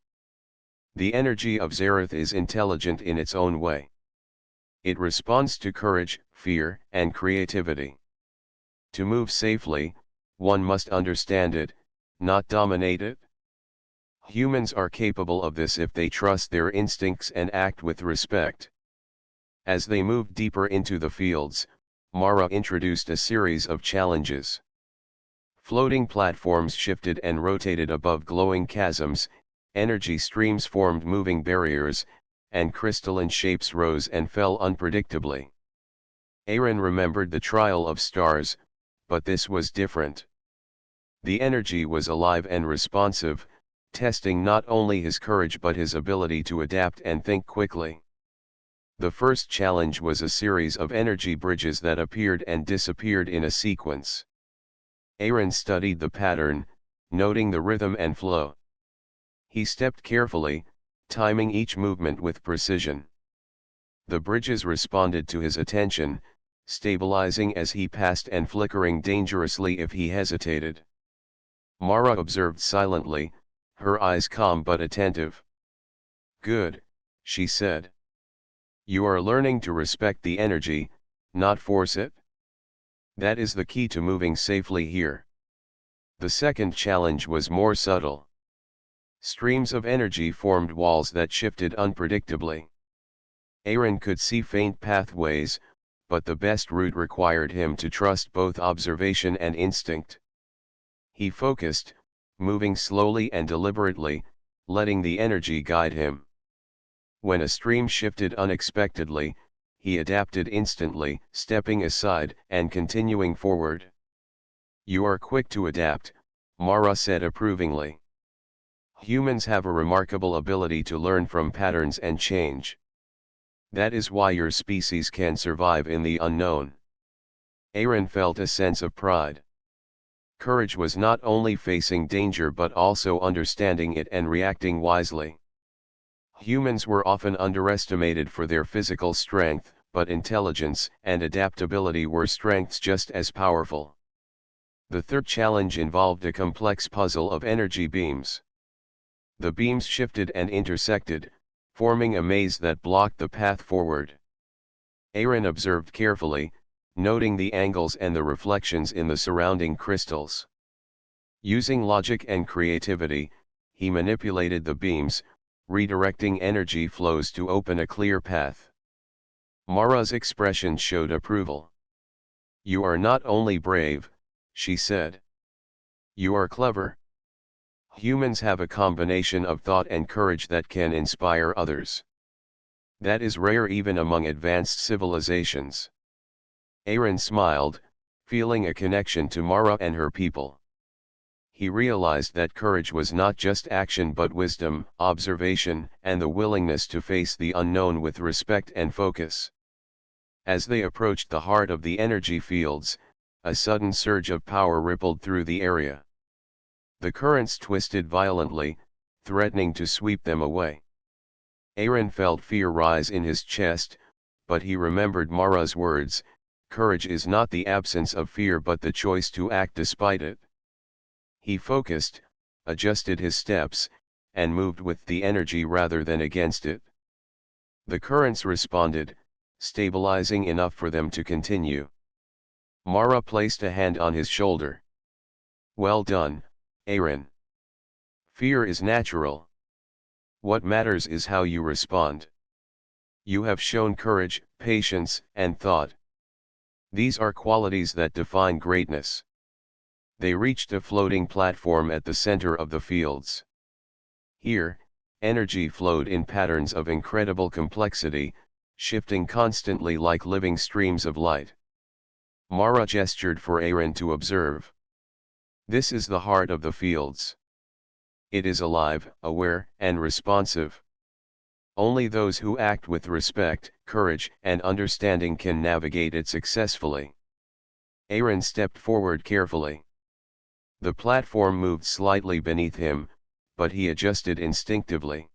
The energy of Zareth is intelligent in its own way. It responds to courage, fear, and creativity. To move safely, one must understand it, not dominate it. Humans are capable of this if they trust their instincts and act with respect." As they moved deeper into the fields, Mara introduced a series of challenges. Floating platforms shifted and rotated above glowing chasms, energy streams formed moving barriers, and crystalline shapes rose and fell unpredictably. Aaron remembered the trial of stars, but this was different. The energy was alive and responsive, testing not only his courage but his ability to adapt and think quickly. The first challenge was a series of energy bridges that appeared and disappeared in a sequence. Aaron studied the pattern, noting the rhythm and flow. He stepped carefully, timing each movement with precision. The bridges responded to his attention, stabilizing as he passed and flickering dangerously if he hesitated. Mara observed silently, her eyes calm but attentive. "Good," she said. "You are learning to respect the energy, not force it. That is the key to moving safely here." The second challenge was more subtle. Streams of energy formed walls that shifted unpredictably. Aaron could see faint pathways, but the best route required him to trust both observation and instinct. He focused, moving slowly and deliberately, letting the energy guide him. When a stream shifted unexpectedly, he adapted instantly, stepping aside and continuing forward. "You are quick to adapt," Mara said approvingly. "Humans have a remarkable ability to learn from patterns and change. That is why your species can survive in the unknown." Aaron felt a sense of pride. Courage was not only facing danger but also understanding it and reacting wisely. Humans were often underestimated for their physical strength, but intelligence and adaptability were strengths just as powerful. The third challenge involved a complex puzzle of energy beams. The beams shifted and intersected, forming a maze that blocked the path forward. Aaron observed carefully, noting the angles and the reflections in the surrounding crystals. Using logic and creativity, he manipulated the beams, redirecting energy flows to open a clear path. Mara's expression showed approval. "You are not only brave," she said. "You are clever." Humans have a combination of thought and courage that can inspire others. That is rare even among advanced civilizations. Aaron smiled, feeling a connection to Mara and her people. He realized that courage was not just action but wisdom, observation, and the willingness to face the unknown with respect and focus. As they approached the heart of the energy fields, a sudden surge of power rippled through the area. The currents twisted violently, threatening to sweep them away. Aaron felt fear rise in his chest, but he remembered Mara's words: "Courage is not the absence of fear but the choice to act despite it." He focused, adjusted his steps, and moved with the energy rather than against it. The currents responded, stabilizing enough for them to continue. Mara placed a hand on his shoulder. "Well done, Aaron. Fear is natural. What matters is how you respond. You have shown courage, patience, and thought. These are qualities that define greatness." They reached a floating platform at the center of the fields. Here, energy flowed in patterns of incredible complexity, shifting constantly like living streams of light. Mara gestured for Aaron to observe. This is the heart of the fields. It is alive, aware, and responsive. Only those who act with respect, courage, and understanding can navigate it successfully. Aaron stepped forward carefully. The platform moved slightly beneath him, but he adjusted instinctively.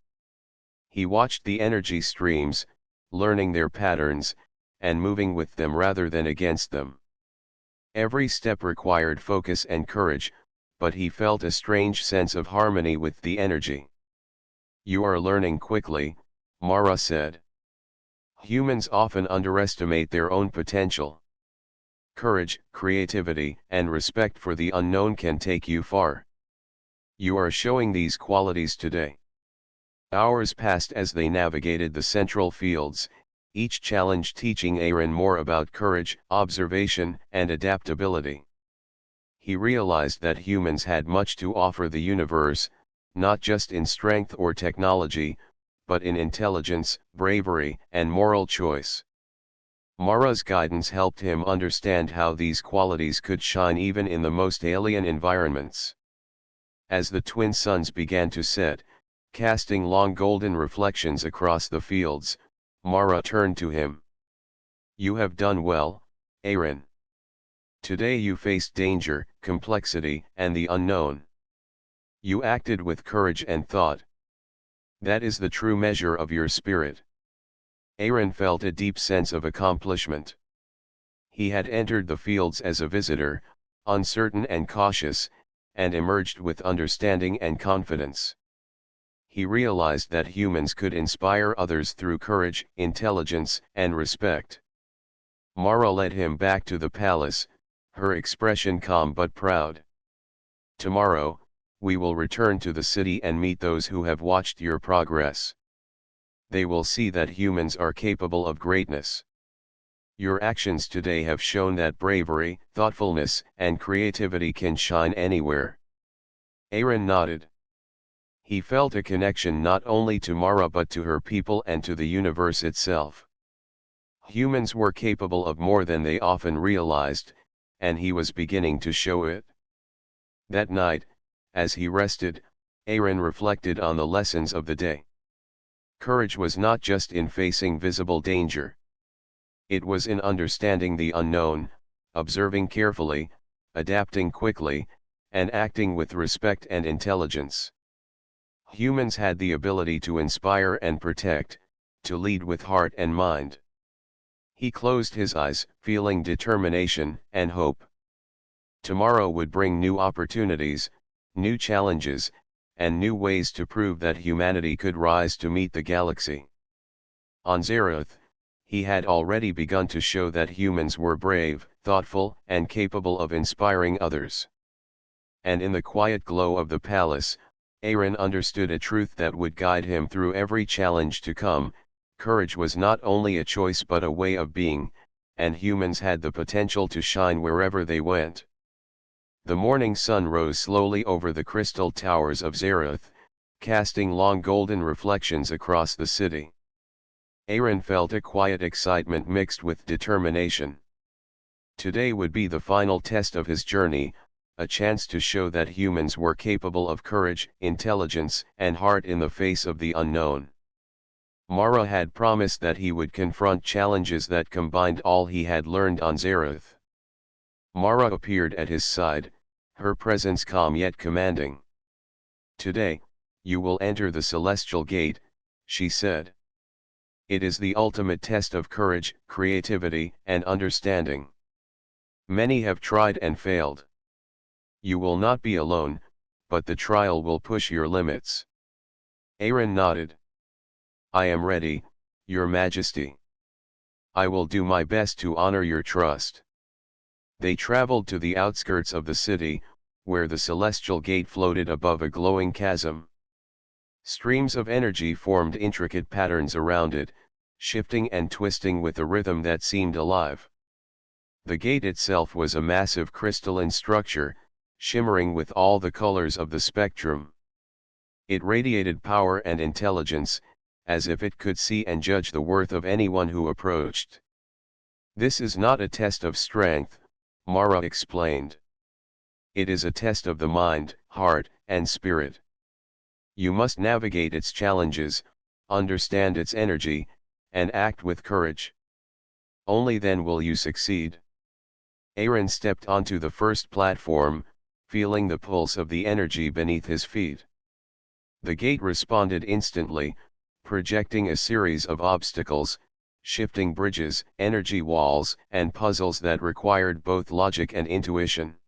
He watched the energy streams, learning their patterns, and moving with them rather than against them. Every step required focus and courage, but he felt a strange sense of harmony with the energy. "You are learning quickly," Mara said. "Humans often underestimate their own potential. Courage, creativity, and respect for the unknown can take you far. You are showing these qualities today." Hours passed as they navigated the central fields, each challenge teaching Aaron more about courage, observation, and adaptability. He realized that humans had much to offer the universe, not just in strength or technology, but in intelligence, bravery, and moral choice. Mara's guidance helped him understand how these qualities could shine even in the most alien environments. As the twin suns began to set, casting long golden reflections across the fields, Mara turned to him. "You have done well, Aaron. Today you faced danger, complexity, and the unknown. You acted with courage and thought. That is the true measure of your spirit." Aaron felt a deep sense of accomplishment. He had entered the fields as a visitor, uncertain and cautious, and emerged with understanding and confidence. He realized that humans could inspire others through courage, intelligence, and respect. Mara led him back to the palace, her expression calm but proud. "Tomorrow, we will return to the city and meet those who have watched your progress. They will see that humans are capable of greatness. Your actions today have shown that bravery, thoughtfulness, and creativity can shine anywhere." Aaron nodded. He felt a connection not only to Mara but to her people and to the universe itself. Humans were capable of more than they often realized, and he was beginning to show it. That night, as he rested, Aaron reflected on the lessons of the day. Courage was not just in facing visible danger. It was in understanding the unknown, observing carefully, adapting quickly, and acting with respect and intelligence. Humans had the ability to inspire and protect, to lead with heart and mind. He closed his eyes, feeling determination and hope. Tomorrow would bring new opportunities, new challenges, and new ways to prove that humanity could rise to meet the galaxy. On Zereth, he had already begun to show that humans were brave, thoughtful, and capable of inspiring others. And in the quiet glow of the palace, Aaron understood a truth that would guide him through every challenge to come: courage was not only a choice but a way of being, and humans had the potential to shine wherever they went. The morning sun rose slowly over the crystal towers of Zereth, casting long golden reflections across the city. Aaron felt a quiet excitement mixed with determination. Today would be the final test of his journey, a chance to show that humans were capable of courage, intelligence, and heart in the face of the unknown. Mara had promised that he would confront challenges that combined all he had learned on Zereth. Mara appeared at his side, her presence calm yet commanding. "Today, you will enter the Celestial Gate," she said. "It is the ultimate test of courage, creativity, and understanding. Many have tried and failed. You will not be alone, but the trial will push your limits." Aaron nodded. "I am ready, Your Majesty. I will do my best to honor your trust." They traveled to the outskirts of the city, where the Celestial Gate floated above a glowing chasm. Streams of energy formed intricate patterns around it, shifting and twisting with a rhythm that seemed alive. The gate itself was a massive crystalline structure, shimmering with all the colors of the spectrum. It radiated power and intelligence, as if it could see and judge the worth of anyone who approached. "This is not a test of strength," Mara explained. It is a test of the mind, heart, and spirit. You must navigate its challenges, understand its energy, and act with courage. Only then will you succeed. Aaron stepped onto the first platform, feeling the pulse of the energy beneath his feet. The gate responded instantly, projecting a series of obstacles, shifting bridges, energy walls, and puzzles that required both logic and intuition.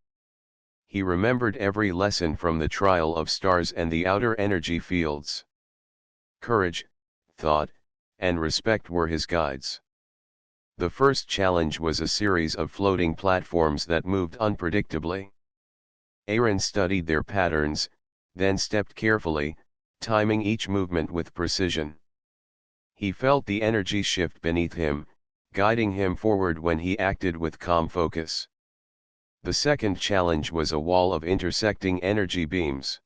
He remembered every lesson from the trial of stars and the outer energy fields. Courage, thought, and respect were his guides. The first challenge was a series of floating platforms that moved unpredictably. Aaron studied their patterns, then stepped carefully, timing each movement with precision. He felt the energy shift beneath him, guiding him forward when he acted with calm focus. The second challenge was a wall of intersecting energy beams.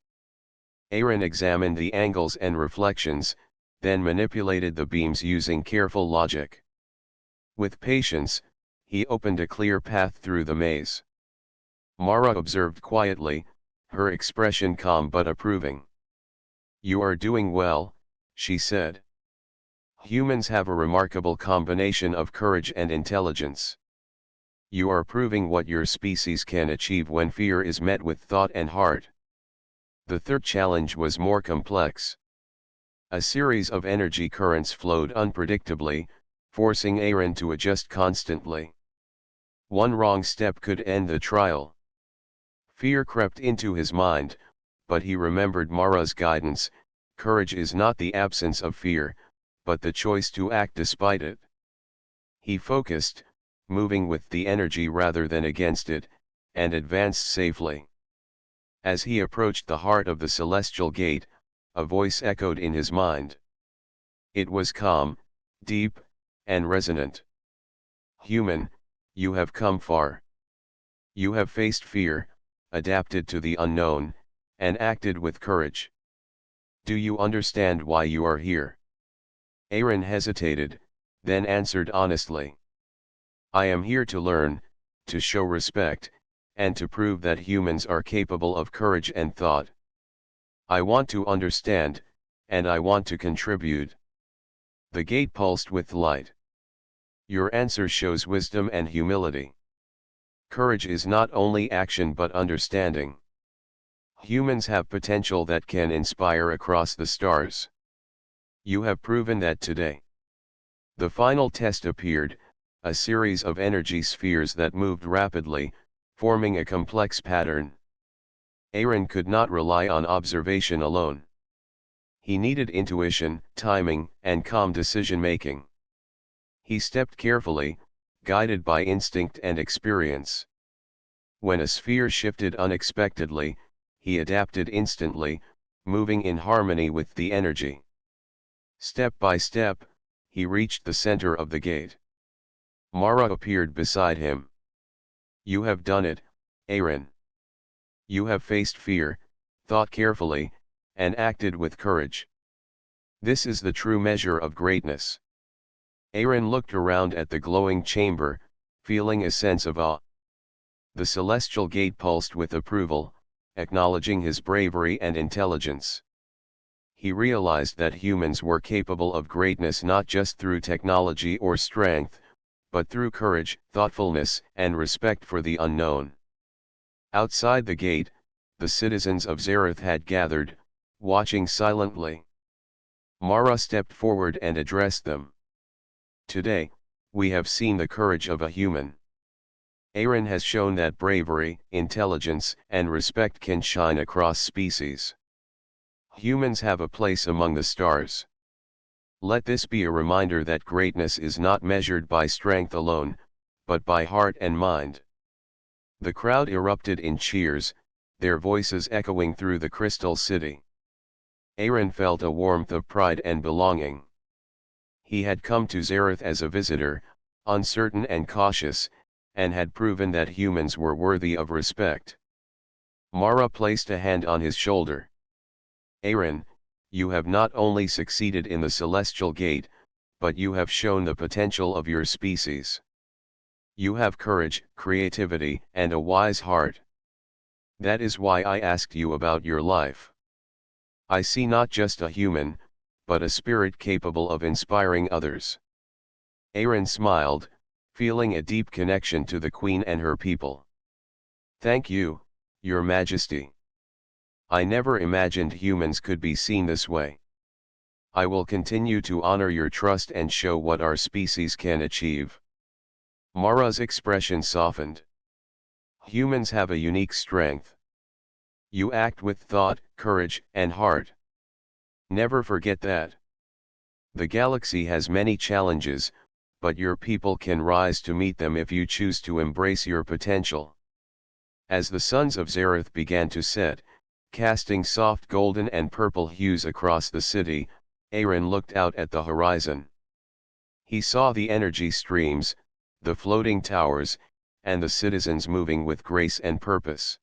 Aaron examined the angles and reflections, then manipulated the beams using careful logic. With patience, he opened a clear path through the maze. Mara observed quietly, her expression calm but approving. "You are doing well," she said. "Humans have a remarkable combination of courage and intelligence. You are proving what your species can achieve when fear is met with thought and heart." The third challenge was more complex. A series of energy currents flowed unpredictably, forcing Aaron to adjust constantly. One wrong step could end the trial. Fear crept into his mind, but he remembered Mara's guidance: courage is not the absence of fear, but the choice to act despite it. He focused, moving with the energy rather than against it, and advanced safely. As he approached the heart of the celestial gate, a voice echoed in his mind. It was calm, deep, and resonant. "Human, you have come far. You have faced fear, adapted to the unknown, and acted with courage. Do you understand why you are here?" Aaron hesitated, then answered honestly. "I am here to learn, to show respect, and to prove that humans are capable of courage and thought. I want to understand, and I want to contribute." The gate pulsed with light. "Your answer shows wisdom and humility. Courage is not only action but understanding. Humans have potential that can inspire across the stars. You have proven that today." The final test appeared, a series of energy spheres that moved rapidly, forming a complex pattern. Aaron could not rely on observation alone. He needed intuition, timing, and calm decision-making. He stepped carefully, guided by instinct and experience. When a sphere shifted unexpectedly, he adapted instantly, moving in harmony with the energy. Step by step, he reached the center of the gate. Mara appeared beside him. "You have done it, Aaron. You have faced fear, thought carefully, and acted with courage. This is the true measure of greatness." Aaron looked around at the glowing chamber, feeling a sense of awe. The celestial gate pulsed with approval, acknowledging his bravery and intelligence. He realized that humans were capable of greatness not just through technology or strength, but through courage, thoughtfulness, and respect for the unknown. Outside the gate, the citizens of Zareth had gathered, watching silently. Mara stepped forward and addressed them. "Today, we have seen the courage of a human. Aaron has shown that bravery, intelligence, and respect can shine across species. Humans have a place among the stars. Let this be a reminder that greatness is not measured by strength alone, but by heart and mind." The crowd erupted in cheers, their voices echoing through the crystal city. Aaron felt a warmth of pride and belonging. He had come to Zareth as a visitor, uncertain and cautious, and had proven that humans were worthy of respect. Mara placed a hand on his shoulder. "Aaron, you have not only succeeded in the celestial gate, but you have shown the potential of your species. You have courage, creativity, and a wise heart. That is why I asked you about your life. I see not just a human, but a spirit capable of inspiring others. Aaron smiled, feeling a deep connection to the queen and her people. Thank you, Your Majesty. I never imagined humans could be seen this way. I will continue to honor your trust and show what our species can achieve. Mara's expression softened. Humans have a unique strength. You act with thought, courage, and heart. Never forget that. The galaxy has many challenges, but your people can rise to meet them if you choose to embrace your potential. As the suns of Zareth began to set, casting soft golden and purple hues across the city, Aaron looked out at the horizon. He saw the energy streams, the floating towers, and the citizens moving with grace and purpose.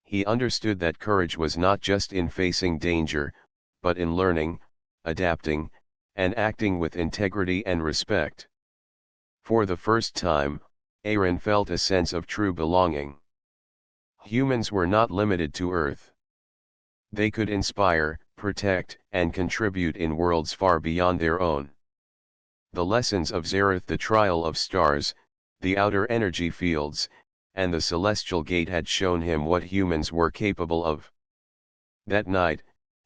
He understood that courage was not just in facing danger, but in learning, adapting, and acting with integrity and respect. For the first time, Aaron felt a sense of true belonging. Humans were not limited to Earth. They could inspire, protect, and contribute in worlds far beyond their own. The lessons of Zareth, the trial of stars, the outer energy fields, and the celestial gate had shown him what humans were capable of. That night,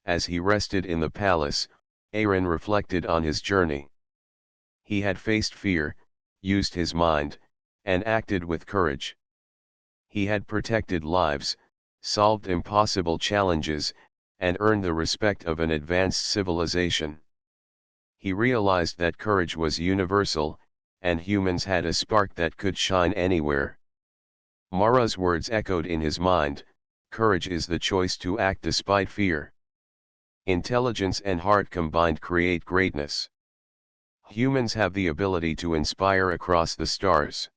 as he rested in the palace, Aaron reflected on his journey. He had faced fear, used his mind, and acted with courage. He had protected lives, solved impossible challenges, and earned the respect of an advanced civilization. He realized that courage was universal, and humans had a spark that could shine anywhere. Mara's words echoed in his mind: courage is the choice to act despite fear. Intelligence and heart combined create greatness. Humans have the ability to inspire across the stars.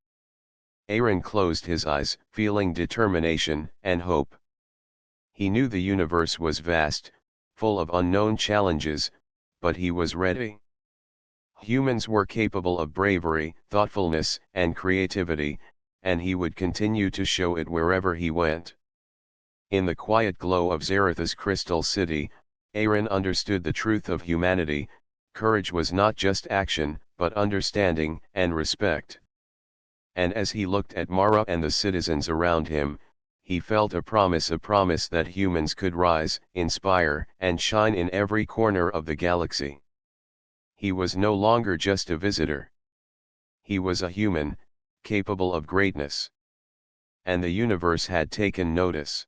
Aaron closed his eyes, feeling determination and hope. He knew the universe was vast, full of unknown challenges, but he was ready. Humans were capable of bravery, thoughtfulness, and creativity, and he would continue to show it wherever he went. In the quiet glow of Zareth's crystal city, Aaron understood the truth of humanity: courage was not just action, but understanding and respect. And as he looked at Mara and the citizens around him, he felt a promise that humans could rise, inspire, and shine in every corner of the galaxy. He was no longer just a visitor. He was a human, capable of greatness. And the universe had taken notice.